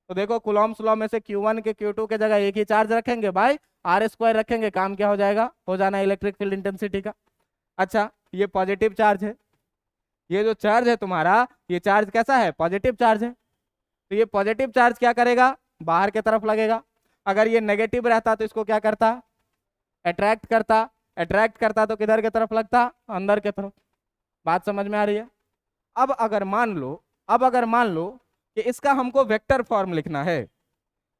तो देखो कूलॉम्स लॉ में से Q1 के Q2 के जगह एक ही चार्ज रखेंगे बाय R² रखेंगे, काम क्या हो जाएगा? हो जाना इलेक्ट्रिक फील्ड इंटेंसिटी का। अच्छा, ये पॉजिटिव चार्ज है, ये जो चार्ज है तुम्हारा, ये चार्ज कैसा है? पॉजिटिव चार्ज है। तो ये पॉजिटिव चार्ज क्या करेगा? बाहर की तरफ लगेगा। अगर ये नेगेटिव रहता तो इसको क्या करता? अट्रैक्ट करता। अट्रैक्ट करता तो किधर की तरफ लगता? अंदर की तरफ। बात समझ में आ रही है? अब अगर मान लो कि इसका हमको वेक्टर फॉर्म लिखना है,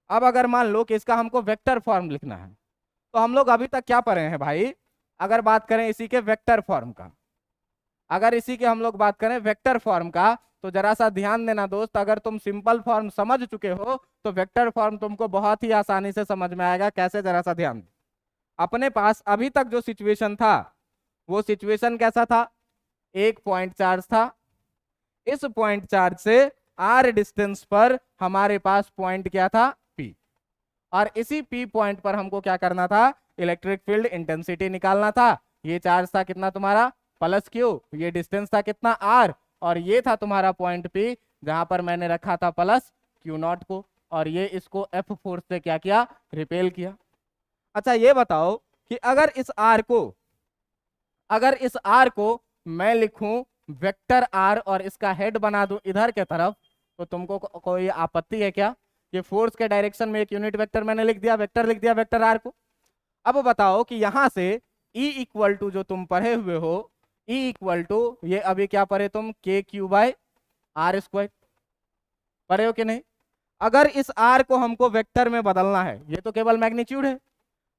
अब अगर मान लो कि इसका हमको वेक्टर फॉर्म लिखना है, तो हम लोग अभी तक क्या पढ़े हैं भाई? अगर बात करें इसी के वेक्टर फॉर्म का, अगर इसी के हम लोग बात करें वेक्टर फॉर्म का, तो जरा सा ध्यान देना दोस्त, अगर तुम सिंपल फॉर्म समझ चुके हो तो वेक्टर फॉर्म तुमको बहुत ही आसानी से समझ में आएगा। कैसे? जरा सा ध्यान दो। अपने पास अभी तक जो सिचुएशन था वो सिचुएशन कैसा था? एक पॉइंट चार्ज था। इस पॉइंट चार्ज से r डिस्टेंस पर हमारे पास पॉइंट क्या था? P। और इसी P पॉइंट पर हमको क्या करना था? इलेक्ट्रिक फील्ड इंटेंसिटी निकालना था। ये चार्ज था कितना तुम्हारा? +Q। ये डिस्टेंस था कितना? r। और ये था तुम्हारा पॉइंट P जहां पर मैंने रखा था +Q0 को, और ये इसको F फोर्स से क्या किया? रिपेल किया। अच्छा ये बताओ कि अगर इस R को मैं लिखूं वेक्टर R और इसका हेड बना दूं इधर के तरफ, तो तुमको कोई आपत्ति है क्या? ये फोर्स के डायरेक्शन में एक यूनिट वेक्टर मैंने लिख दिया, वेक्टर R को। अब बताओ कि यहां से E इक्वल टू जो तुम पढ़े हुए हो, E इक्वल टू ये अभी क्या पढ़े तुम? KQ/R²। पढ़े हो कि नहीं? अगर इस R को हमको वेक्टर में बदलना है, ये तो केवल मैग्नीट्यूड है,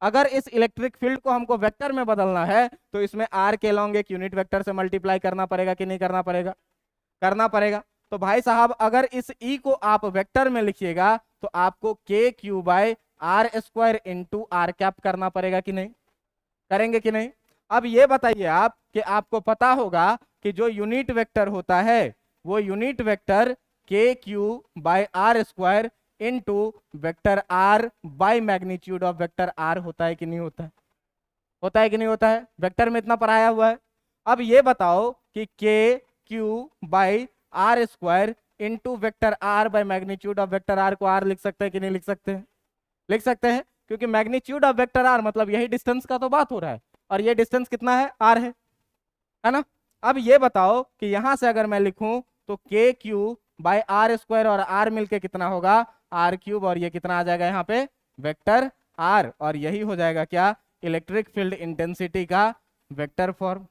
अगर इस इलेक्ट्रिक फील्ड को हमको वेक्टर में बदलना है तो इसमें R के लॉन्ग एक यूनिट वेक्टर से मल्टीप्लाई करना पड़ेगा कि नहीं करना पड़ेगा? करना पड़ेगा। तो भाई साहब अगर इस E को आप वेक्टर में लिखिएगा तो आपको KQ/R² इंटू R कैप करना पड़ेगा कि नहीं? करेंगे कि नहीं? अब ये बताइए आप कि आपको पता होगा कि जो यूनिट वेक्टर होता है वो unit vector KQ/R² into vector R by magnitude of vector R होता है कि नहीं होता है? होता है कि नहीं होता है? वेक्टर में इतना पढ़ाया हुआ है। अब ये बताओ कि KQ/R² into vector R by magnitude of vector R को R लिख सकते हैं कि नहीं लिख सकते हैं? लिख सकते हैं, क्योंकि मैग्नीट्यूड ऑफ वेक्टर R मतलब यही डिस्टेंस का तो बात हो रहा है, और ये डिस्टेंस कितना है? R है ना? अब ये बताओ कि यहां से अगर मैं लिखूं तो KQ/R² और R मिलके कितना होगा? R³। और ये कितना आ जाएगा यहाँ पे? Vector R। और यही हो जाएगा क्या? इलेक्ट्रिक फील्ड इंटेंसिटी का वेक्टर फॉर्म।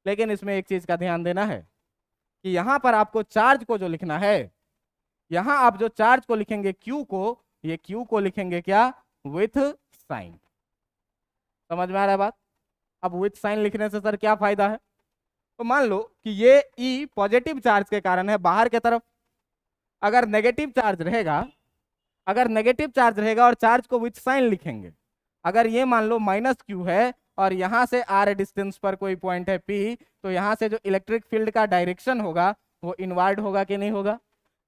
लेकिन इसमें एक चीज का ध्यान देना है कि यहां पर आपको चार्ज को जो लिखना है, यहां आप जो चार्ज को लिखेंगे Q को, ये Q को लिखेंगे क्या? With sign. समझ में आ रहा है बात? अब विथ साइन लिखने से सर क्या फायदा है? तो मान लो कि ये E पॉजिटिव चार्ज के कारण है बाहर की तरफ। अगर नेगेटिव चार्ज रहेगा और चार्ज को विथ साइन लिखेंगे, अगर ये मान लो -Q है और यहां से R डिस्टेंस पर कोई पॉइंट है P, तो यहां से जो इलेक्ट्रिक फील्ड का डायरेक्शन होगा वो इनवर्ड होगा कि नहीं होगा?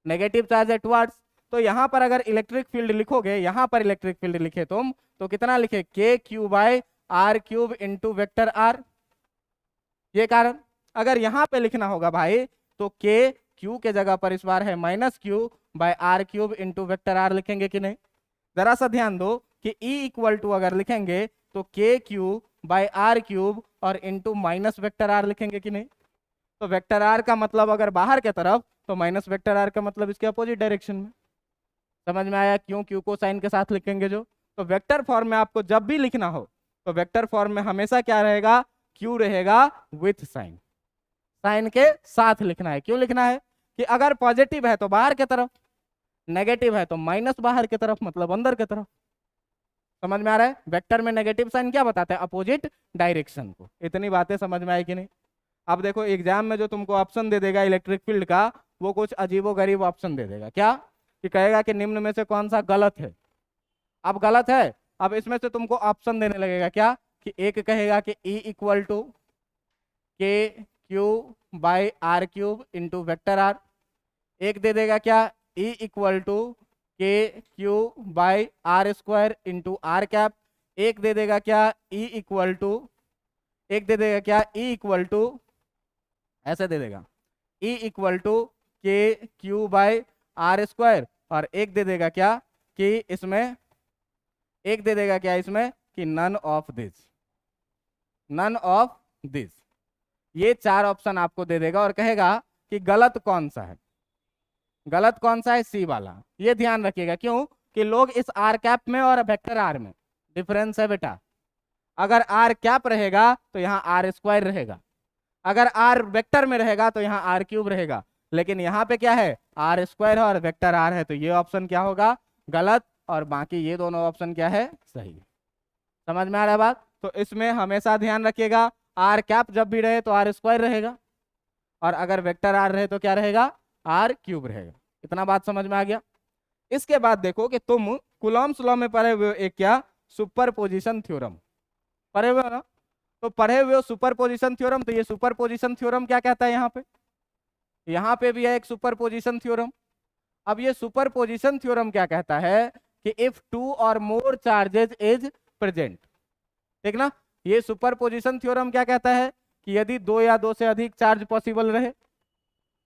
नेगेटिव चार्ज है टुवर्ड्स। तो यहां पर अगर इलेक्ट्रिक फील्ड लिखोगे, यहां पर इलेक्ट्रिक फील्ड लिखे तुम तो कितना लिखे? KQ/R³ into vector R। ये कारण। अगर यहां पे लिखना होगा भाई तो KQ के जगह पर इस बार है -Q/R³ इंटू वेक्टर R लिखेंगे कि नहीं? जरा सा ध्यान दो कि E इक्वल टू अगर लिखेंगे तो KQ/R³ और इंटू माइनस वेक्टर R लिखेंगे कि नहीं? तो वेक्टर R का मतलब अगर बाहर की तरफ, तो माइनस वेक्टर R का मतलब इसके अपोजिट डायरेक्शन में। समझ में आया? क्यों Q को साइन के साथ लिखेंगे जो। तो वेक्टर फॉर्म में आपको जब भी लिखना हो तो वेक्टर फॉर्म में हमेशा क्या रहेगा? Q रहेगा विथ साइन। साइन के साथ लिखना है। क्यों लिखना है? कि अगर पॉजिटिव है तो बाहर की तरफ, नेगेटिव है तो माइनस बाहर की तरफ मतलब अंदर की तरफ। समझ में आ रहा है? वेक्टर में नेगेटिव साइन क्या बताता है? अपोजिट डायरेक्शन को। इतनी बातें समझ में आई कि नहीं? अब देखो एग्जाम में जो तुमको ऑप्शन दे देगा इलेक्ट्रिक फील्ड का, वो कुछ अजीबोगरीब ऑप्शन दे देगा। क्या? कि कहेगा कि निम्न में से कौन सा गलत है। अब गलत है, अब इसमें से तुमको ऑप्शन देने लगेगा। क्या? कि एक कहेगा कि E equal to K q by r cube into vector r. एक दे देगा क्या? E equal to K q by r square into r cap. एक दे देगा क्या? E इक्वल टू, एक दे देगा क्या? E इक्वल टू, ऐसे दे देगा E equal to K q by r square. और एक दे देगा क्या? कि इसमें, एक दे देगा क्या इसमें? कि none of this, none of this. ये चार ऑप्शन आपको दे देगा और कहेगा कि गलत कौन सा है। गलत कौन सा है? सी वाला। ये ध्यान रखिएगा, क्यों? कि लोग इस आर कैप में और वेक्टर आर में डिफरेंस है बेटा। अगर आर कैप रहेगा तो यहाँ आर स्क्वायर रहेगा, अगर आर वेक्टर में रहेगा तो यहाँ आर क्यूब रहेगा। लेकिन यहाँ पे क्या है? आर स्क्वायर है और वेक्टर आर है, तो ये ऑप्शन क्या होगा? गलत। और बाकी ये दोनों ऑप्शन क्या है? सही। समझ में आ रहा है बात? तो इसमें हमेशा ध्यान रखिएगा, आर कैप जब भी रहे तो आर स्क्वायर रहेगा, और अगर वेक्टर आर रहे तो क्या रहेगा? आर क्यूब रहेगा। इतना बात समझ में आ गया? इसके बाद देखो कि तुम कूलॉम्स लॉ में पढ़े हुए हो एक क्या? सुपरपोजिशन थ्योरम पढ़े हुए हो ना? तो पढ़े हुए हो सुपरपोजिशन थ्योरम, तो ये सुपरपोजिशन थ्योरम क्या कहता है? यहाँ पे भी है एक सुपरपोजिशन थ्योरम। अब ये सुपरपोजिशन थ्योरम क्या कहता है? कि इफ टू और मोर चार्जेज इज प्रेजेंट, ठीक ना? ये सुपरपोजिशन थ्योरम क्या कहता है? कि यदि दो या दो से अधिक चार्ज पॉसिबल रहे,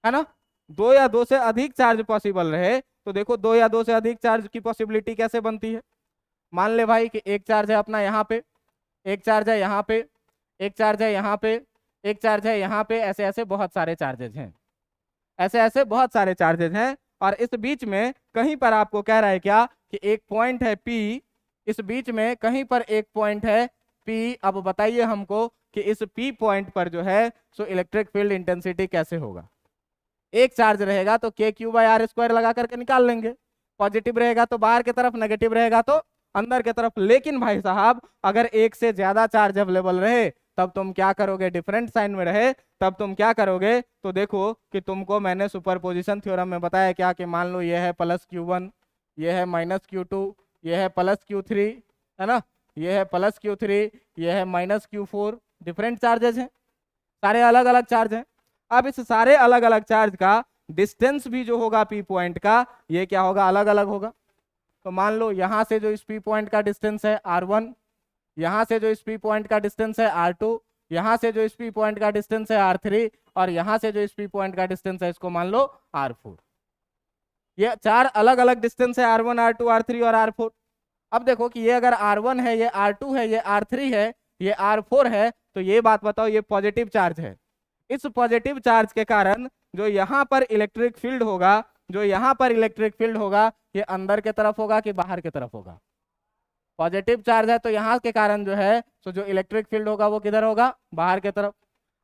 है ना, दो या दो से अधिक चार्ज पॉसिबल रहे, तो देखो दो या दो से अधिक चार्ज की पॉसिबिलिटी कैसे बनती है? मान ले भाई कि एक चार्ज है अपना यहाँ पे, एक चार्ज है यहाँ पे, एक चार्ज है यहाँ पे, एक चार्ज है यहाँ पे, ऐसे ऐसे बहुत सारे चार्जेज हैं, ऐसे ऐसे बहुत सारे चार्जेज हैं। और इस बीच में कहीं पर आपको कह रहा है क्या? कि एक पॉइंट है P, इस बीच में कहीं पर एक पॉइंट है P। अब बताइए हमको कि इस P पॉइंट पर जो है सो इलेक्ट्रिक फील्ड इंटेंसिटी कैसे होगा? एक चार्ज रहेगा तो के क्यू बाई आर स्क्वायर लगा करके निकाल लेंगे। पॉजिटिव रहेगा तो बाहर की तरफ, नेगेटिव रहेगा तो अंदर की तरफ। लेकिन भाई साहब अगर एक से ज्यादा चार्ज अवेलेबल रहे तब तुम क्या करोगे? डिफरेंट साइन में रहे तब तुम क्या करोगे? तो देखो कि तुमको मैंने सुपरपोजिशन थ्योरम में बताया क्या? कि मान लो ये है प्लस Q1, ये है माइनस Q2, ये है प्लस Q3, है ना, ये है प्लस Q3, ये है माइनस Q4। डिफरेंट चार्जेस हैं, सारे अलग अलग चार्ज हैं। अब इस सारे अलग अलग चार्ज का डिस्टेंस भी जो होगा P पॉइंट का, ये क्या होगा? अलग अलग होगा। तो मान लो यहाँ से जो इस P पॉइंट का डिस्टेंस है R1, यहाँ से जो इस P पॉइंट का डिस्टेंस है R2, यहाँ से जो इस P पॉइंट का डिस्टेंस है R3, और यहाँ से जो इस P पॉइंट का डिस्टेंस है इसको मान लो R4। ये चार अलग अलग डिस्टेंस है, R1, R2, R3 और R4। अब देखो कि ये अगर R1 है, ये R2 है, ये R3 है, ये R4 है, तो ये बात बताओ ये पॉजिटिव चार्ज है। इस पॉजिटिव चार्ज के कारण जो यहाँ पर इलेक्ट्रिक फील्ड होगा, जो यहाँ पर इलेक्ट्रिक फील्ड होगा, ये अंदर के तरफ होगा कि बाहर की तरफ होगा? पॉजिटिव चार्ज है तो यहाँ के कारण जो है तो जो इलेक्ट्रिक फील्ड होगा वो किधर होगा? बाहर की तरफ।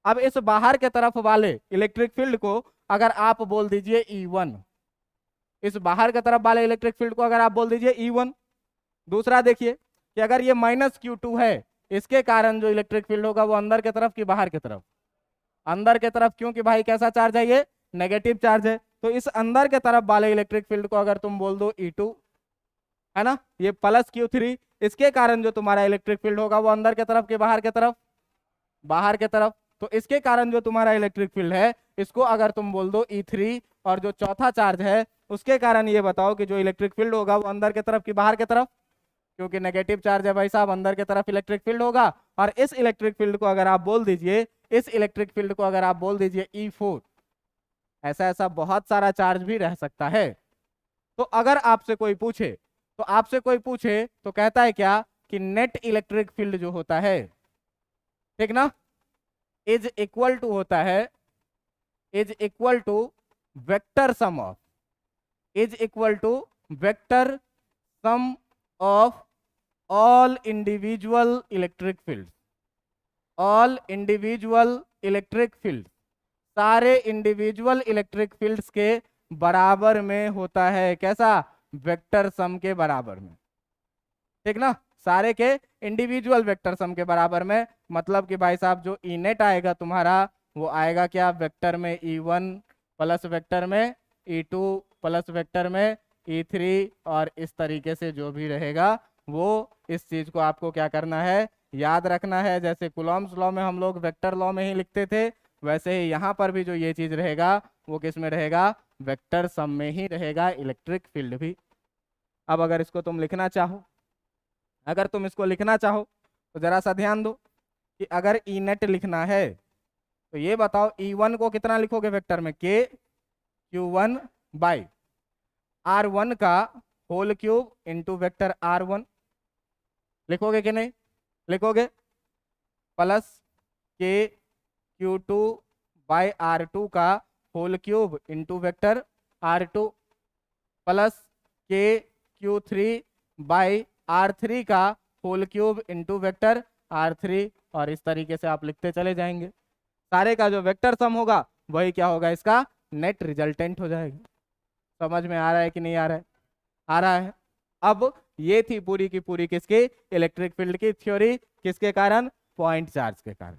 अब इस बाहर के तरफ वाले इलेक्ट्रिक फील्ड को अगर आप बोल दीजिए E1, इस बाहर की तरफ वाले इलेक्ट्रिक फील्ड को अगर आप बोल दीजिए E1। दूसरा देखिए कि अगर ये माइनस Q2 है, इसके कारण जो इलेक्ट्रिक फील्ड होगा वो अंदर की तरफ कि बाहर की तरफ? अंदर की तरफ। क्योंकि भाई कैसा चार्ज है? ये नेगेटिव चार्ज है। तो इस अंदर के तरफ वाले इलेक्ट्रिक फील्ड को अगर तुम बोल दो E2, है ना, ये प्लस Q3, इसके कारण जो तुम्हारा इलेक्ट्रिक फील्ड होगा वो अंदर की तरफ कि बाहर की तरफ? बाहर की तरफ। तो इसके कारण जो तुम्हारा इलेक्ट्रिक फील्ड है इसको अगर तुम बोल दो E3, और जो चौथा चार्ज है उसके कारण ये बताओ कि जो इलेक्ट्रिक फील्ड होगा वो अंदर की तरफ कि बाहर की तरफ? क्योंकि नेगेटिव चार्ज है भाई साहब, अंदर की तरफ इलेक्ट्रिक फील्ड होगा। और इस इलेक्ट्रिक फील्ड को अगर आप बोल दीजिए, इस इलेक्ट्रिक फील्ड को अगर आप बोल दीजिए E4। ऐसा ऐसा बहुत सारा चार्ज भी रह सकता है। तो अगर आपसे कोई पूछे, तो आपसे कोई पूछे तो कहता है क्या? कि नेट इलेक्ट्रिक फील्ड जो होता है, ठीक ना, इज इक्वल टू होता है, is equal to vector sum of, is equal to vector sum of all individual electric field, all individual electric field, सारे इंडिविजुअल इलेक्ट्रिक फील्ड्स के बराबर में होता है। कैसा? वेक्टर सम के बराबर में। ठीक ना? सारे के इंडिविजुअल वेक्टर सम के बराबर में। मतलब कि भाई साहब जो ई नेट आएगा तुम्हारा वो आएगा क्या? वेक्टर में E1 प्लस वेक्टर में E2 प्लस वेक्टर में E3 और इस तरीके से जो भी रहेगा वो इस चीज को आपको क्या करना है? याद रखना है। जैसे कूलॉम्स लॉ में हम लोग वेक्टर लॉ में ही लिखते थे, वैसे ही यहाँ पर भी जो ये चीज रहेगा वो किस में रहेगा? वेक्टर सम में ही रहेगा, इलेक्ट्रिक फील्ड भी। अब अगर इसको तुम लिखना चाहो, अगर तुम इसको लिखना चाहो तो जरा सा ध्यान दो कि अगर ई नेट लिखना है तो ये बताओ E1 को कितना लिखोगे वेक्टर में? K Q1 बाई R1 का whole cube into vector R1 लिखोगे कि नहीं? लिखोगे। Plus K Q2 by R2 का whole cube into vector R2 plus K Q3 by R3 का whole cube into vector R3 और इस तरीके से आप लिखते चले जाएंगे। सारे का जो वेक्टर सम होगा वही क्या होगा? इसका नेट रिजल्टेंट हो जाएगा। समझ में आ रहा है कि नहीं आ रहा है? आ रहा है। अब ये थी पूरी की पूरी किसकी? इलेक्ट्रिक फील्ड की थ्योरी। किसके कारण? पॉइंट चार्ज के कारण।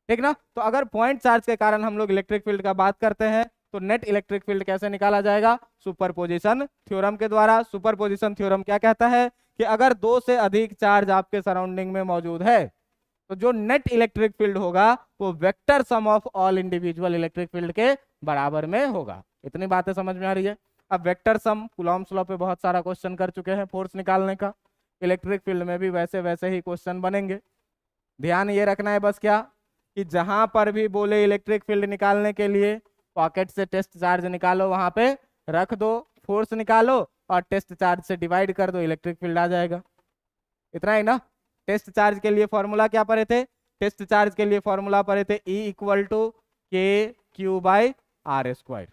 ठीक ना? तो अगर पॉइंट चार्ज के कारण हम लोग इलेक्ट्रिक फील्ड का बात करते हैं तो नेट इलेक्ट्रिक फील्ड कैसे निकाला जाएगा? सुपरपोजिशन थ्योरम के द्वारा। सुपरपोजिशन थ्योरम क्या कहता है कि अगर दो से अधिक चार्ज आपके सराउंडिंग में मौजूद है तो जो नेट इलेक्ट्रिक फील्ड होगा वो vector sum of all individual electric field के बराबर में होगा। इतनी बातें समझ में आ रही है? अब वेक्टर सम कूलॉम्स लॉ पे बहुत सारा क्वेश्चन कर चुके हैं फोर्स निकालने का, इलेक्ट्रिक फील्ड में भी वैसे वैसे ही क्वेश्चन बनेंगे। ध्यान ये रखना है बस क्या कि जहां पर भी बोले इलेक्ट्रिक फील्ड निकालने के लिए पॉकेट से टेस्ट चार्ज निकालो, वहां पे रख दो, फोर्स निकालो और टेस्ट चार्ज से डिवाइड कर दो, इलेक्ट्रिक फील्ड आ जाएगा। इतना ही ना? टेस्ट चार्ज के लिए फॉर्मूला क्या पढ़े थे? टेस्ट चार्ज के लिए फॉर्मूला पढ़े थे E equal to K q by r square.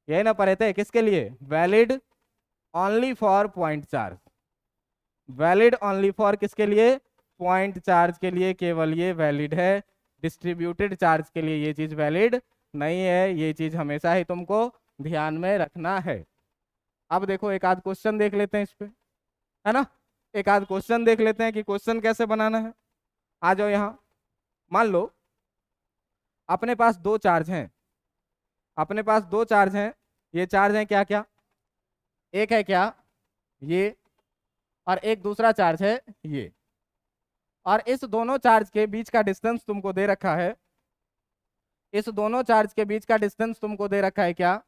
यही ना पढ़े थे? किसके लिए? Valid only for point charge. Valid only for किसके लिए? पॉइंट चार्ज के लिए केवल ये वैलिड है। डिस्ट्रीब्यूटेड चार्ज के लिए ये चीज वैलिड नहीं है। ये चीज हमेशा ही तुमको ध्यान में रखना है। अब देखो एक आध क्वेश्चन देख लेते हैं इस पे, है ना? एक आध क्वेश्चन देख लेते हैं कि क्वेश्चन कैसे बनाना है। आ जाओ यहाँ। मान लो अपने पास दो चार्ज हैं, अपने पास दो चार्ज हैं। ये चार्ज हैं क्या क्या? एक है क्या? ये। और एक दूसरा चार्ज है ये। और इस दोनों चार्ज के बीच का डिस्टेंस तुमको दे रखा है। इस दोनों चार्ज के बीच का डिस्टेंस तुमको दे रखा है क्या?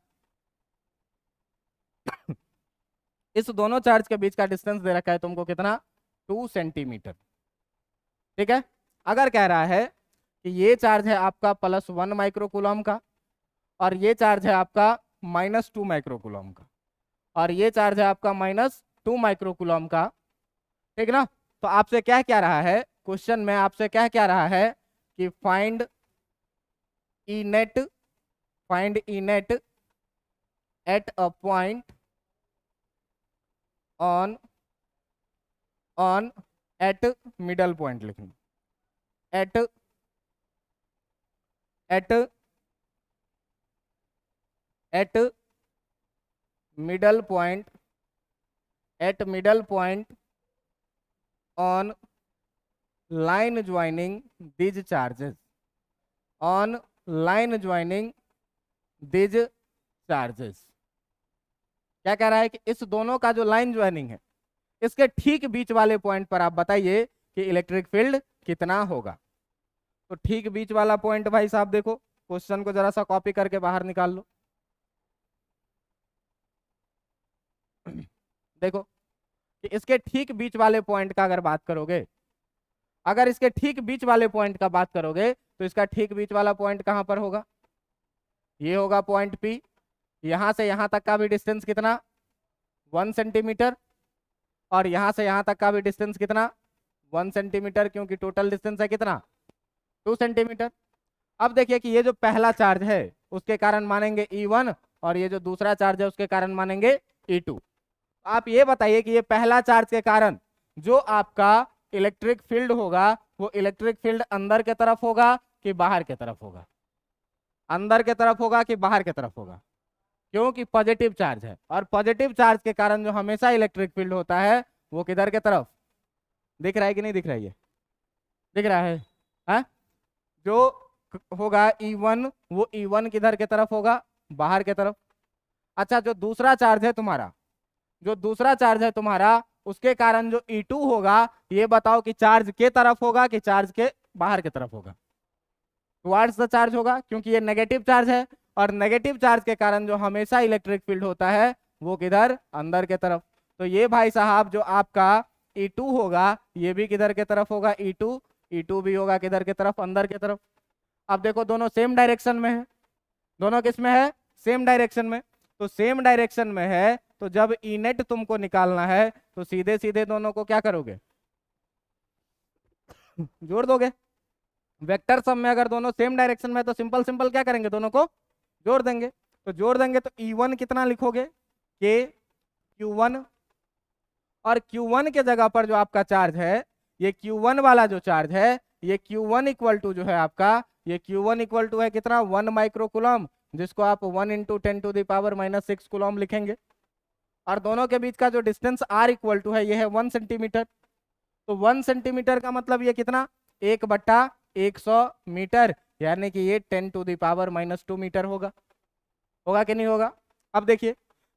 इस दोनों चार्ज के बीच का डिस्टेंस दे रखा है तुमको कितना? 2 सेंटीमीटर। ठीक है? अगर कह रहा है कि ये चार्ज है आपका +1 माइक्रोकूलम का और ये चार्ज है आपका -2 माइक्रोकूलम का और ये चार्ज है आपका -2 माइक्रोकूलम का। ठीक ना? तो आपसे क्या क्या रहा है क्वेश्चन में? आपसे क्या क्या रहा है कि find E net, find E net at a point on on at middle point लिखना। At at at middle point, at middle point on line joining these charges, on line joining these charges। क्या कह रहा है कि इस दोनों का जो लाइन ज्वाइनिंग है इसके ठीक बीच वाले पॉइंट पर आप बताइए कि इलेक्ट्रिक फील्ड कितना होगा। तो ठीक बीच वाला पॉइंट भाई साहब देखो, क्वेश्चन को जरा सा कॉपी करके बाहर निकाल लो। देखो कि इसके ठीक बीच वाले पॉइंट का अगर बात करोगे, अगर इसके ठीक बीच वाले पॉइंट का बात करोगे तो इसका ठीक बीच वाला पॉइंट कहां पर होगा? ये होगा पॉइंट P। यहां से यहां तक का भी डिस्टेंस कितना? 1 सेंटीमीटर। और यहां से यहां तक का भी डिस्टेंस कितना? 1 सेंटीमीटर, क्योंकि टोटल डिस्टेंस है कितना? 2 सेंटीमीटर। अब देखिए कि ये जो पहला चार्ज है उसके कारण मानेंगे E1 और ये जो दूसरा चार्ज है उसके कारण मानेंगे E2। आप ये बताइए कि ये पहला चार्ज के कारण जो आपका इलेक्ट्रिक फील्ड होगा वो इलेक्ट्रिक फील्ड अंदर के तरफ होगा कि बाहर के तरफ होगा? अंदर के तरफ होगा कि बाहर के तरफ होगा? क्योंकि पॉजिटिव चार्ज है, और पॉजिटिव चार्ज के कारण जो हमेशा इलेक्ट्रिक फील्ड होता है वो किधर के तरफ, दिख रहा है कि नहीं दिख रहा है, ये दिख रहा है, हाँ? जो होगा E1, वो E1 किधर के तरफ होगा, बाहर के तरफ। अच्छा, जो दूसरा चार्ज है तुम्हारा, जो दूसरा चार्ज है तुम्हारा, उसके कारण जो E2 होगा, ये बताओ कि चार्ज के तरफ होगा कि चार्ज के बाहर के तरफ होगा। टुवार्ड्स द चार्ज होगा, क्योंकि ये नेगेटिव चार्ज है, और नेगेटिव चार्ज के कारण जो हमेशा इलेक्ट्रिक फील्ड होता है वो किधर, अंदर के तरफ। तो ये भाई साहब जो आपका E2 होगा, ये भी किधर के तरफ होगा, E2 भी होगा किधर के तरफ, अंदर के तरफ। अब देखो दोनों सेम डायरेक्शन में है, दोनों किस में है, सेम डायरेक्शन में। तो सेम डायरेक्शन में है, तो जब ई नेट तुमको निकालना है तो सीधे सीधे दोनों को क्या करोगे, जोड़ दोगे। वेक्टर सम में अगर दोनों सेम डायरेक्शन में है तो सिंपल सिंपल क्या करेंगे, दोनों को जोड़ देंगे। तो जोड़ देंगे तो E1 कितना लिखोगे, के Q1, और Q1 के जगह पर जो आपका चार्ज है, ये Q1 वाला जो चार्ज है, ये Q1 इक्वल टू जो है आपका, ये Q1 इक्वल टू है कितना, 1 माइक्रो कूलम, जिसको आप 1 इंटू 10⁻⁻⁻6 कूलम लिखेंगे। और दोनों के बीच का जो डिस्टेंस R इक्वल टू है, ये है 1 सेंटीमीटर। तो 1 सेंटीमीटर का मतलब ये कितना, 1/100 मीटर, यानी कि ये 10⁻⁻2 मीटर होगा। होगा कि नहीं होगा। अब देखिए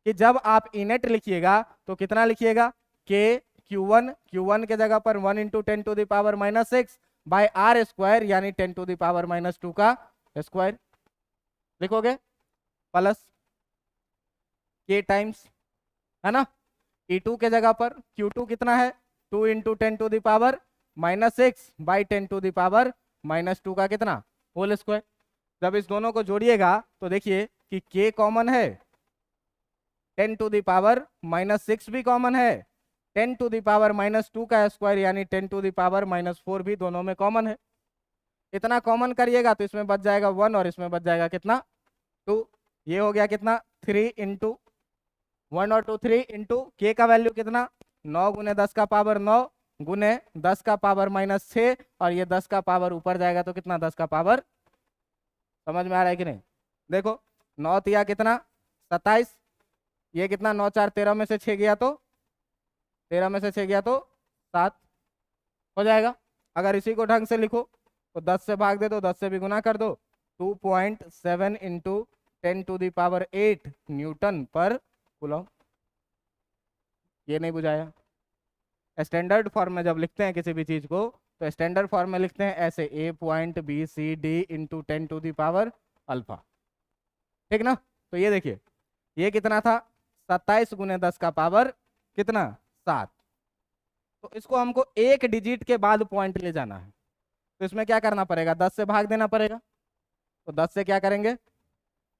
कि जब आप इनेट लिखिएगा तो कितना लिखिएगा, के Q1 के जगह पर 1 इंटू 10⁻⁻6 बाय R स्क्वायर, यानी 10⁻⁻2 का स्क्वायर लिखोगे, प्लस के टाइम्स, है ना। E2 के जगह पर Q2 कितना है, 2 इंटू 10⁻⁻6 बाई 10⁻⁻2 का कितना, होल स्क्वायर। जब इस दोनों को जोड़िएगा तो देखिए कि k कॉमन है, 10⁻⁻6 भी कॉमन है, 10⁻⁻2 का स्क्वायर यानी 10⁻⁻4 भी दोनों में कॉमन है। इतना कॉमन करिएगा तो इसमें बच जाएगा 1 और इसमें बच जाएगा कितना, 2। ये हो गया कितना, 3 इंटू 1 और 2 3 इंटू के का वैल्यू कितना, 9 गुने 10 का पावर 9 गुने 10 का पावर -6, और ये 10 का पावर ऊपर जाएगा तो कितना, 10 का पावर। समझ में आ रहा है कि नहीं। देखो 9 तिया कितना, 27, ये कितना, 9 4 13 में से 6 गया तो 13 में से 6 गया तो 7 हो जाएगा। अगर इसी को ढंग से लिखो तो 10 से भाग दे दो, 10 से भी गुना कर दो, 2.7 इंटू 10⁸ न्यूटन पर कूलम। ये नहीं बुझाया। स्टैंडर्ड फॉर्म में जब लिखते हैं किसी भी चीज को तो स्टैंडर्ड फॉर्म में लिखते हैं ऐसे, A.B.C.D इंटू 10⁻⁴, ठीक ना। तो ये देखिए ये कितना था, 27 गुने 10 का पावर कितना, 7। तो इसको हमको एक डिजिट के बाद पॉइंट ले जाना है, तो इसमें क्या करना पड़ेगा, 10 से भाग देना पड़ेगा। तो 10 से क्या करेंगे,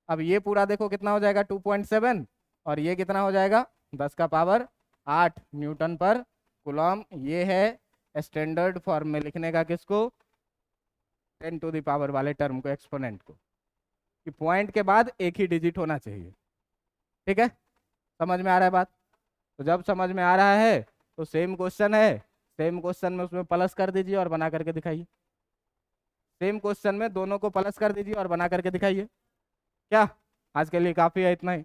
अब ये पूरा देखो कितना हो जाएगा, 2.7, और ये कितना हो जाएगा, 10 का पावर 8 न्यूटन पर कूलम। ये है स्टैंडर्ड फॉर्म में लिखने का किसको, 10⁻⁴ वाले टर्म को, एक्सपोनेंट को, कि पॉइंट के बाद एक ही डिजिट होना चाहिए। ठीक है, समझ में आ रहा है बात। तो जब समझ में आ रहा है तो सेम क्वेश्चन है, सेम क्वेश्चन में उसमें प्लस कर दीजिए और बना करके दिखाइए। सेम क्वेश्चन में दोनों को प्लस कर दीजिए और बना करके दिखाइए। क्या आज के लिए काफी है, इतना ही।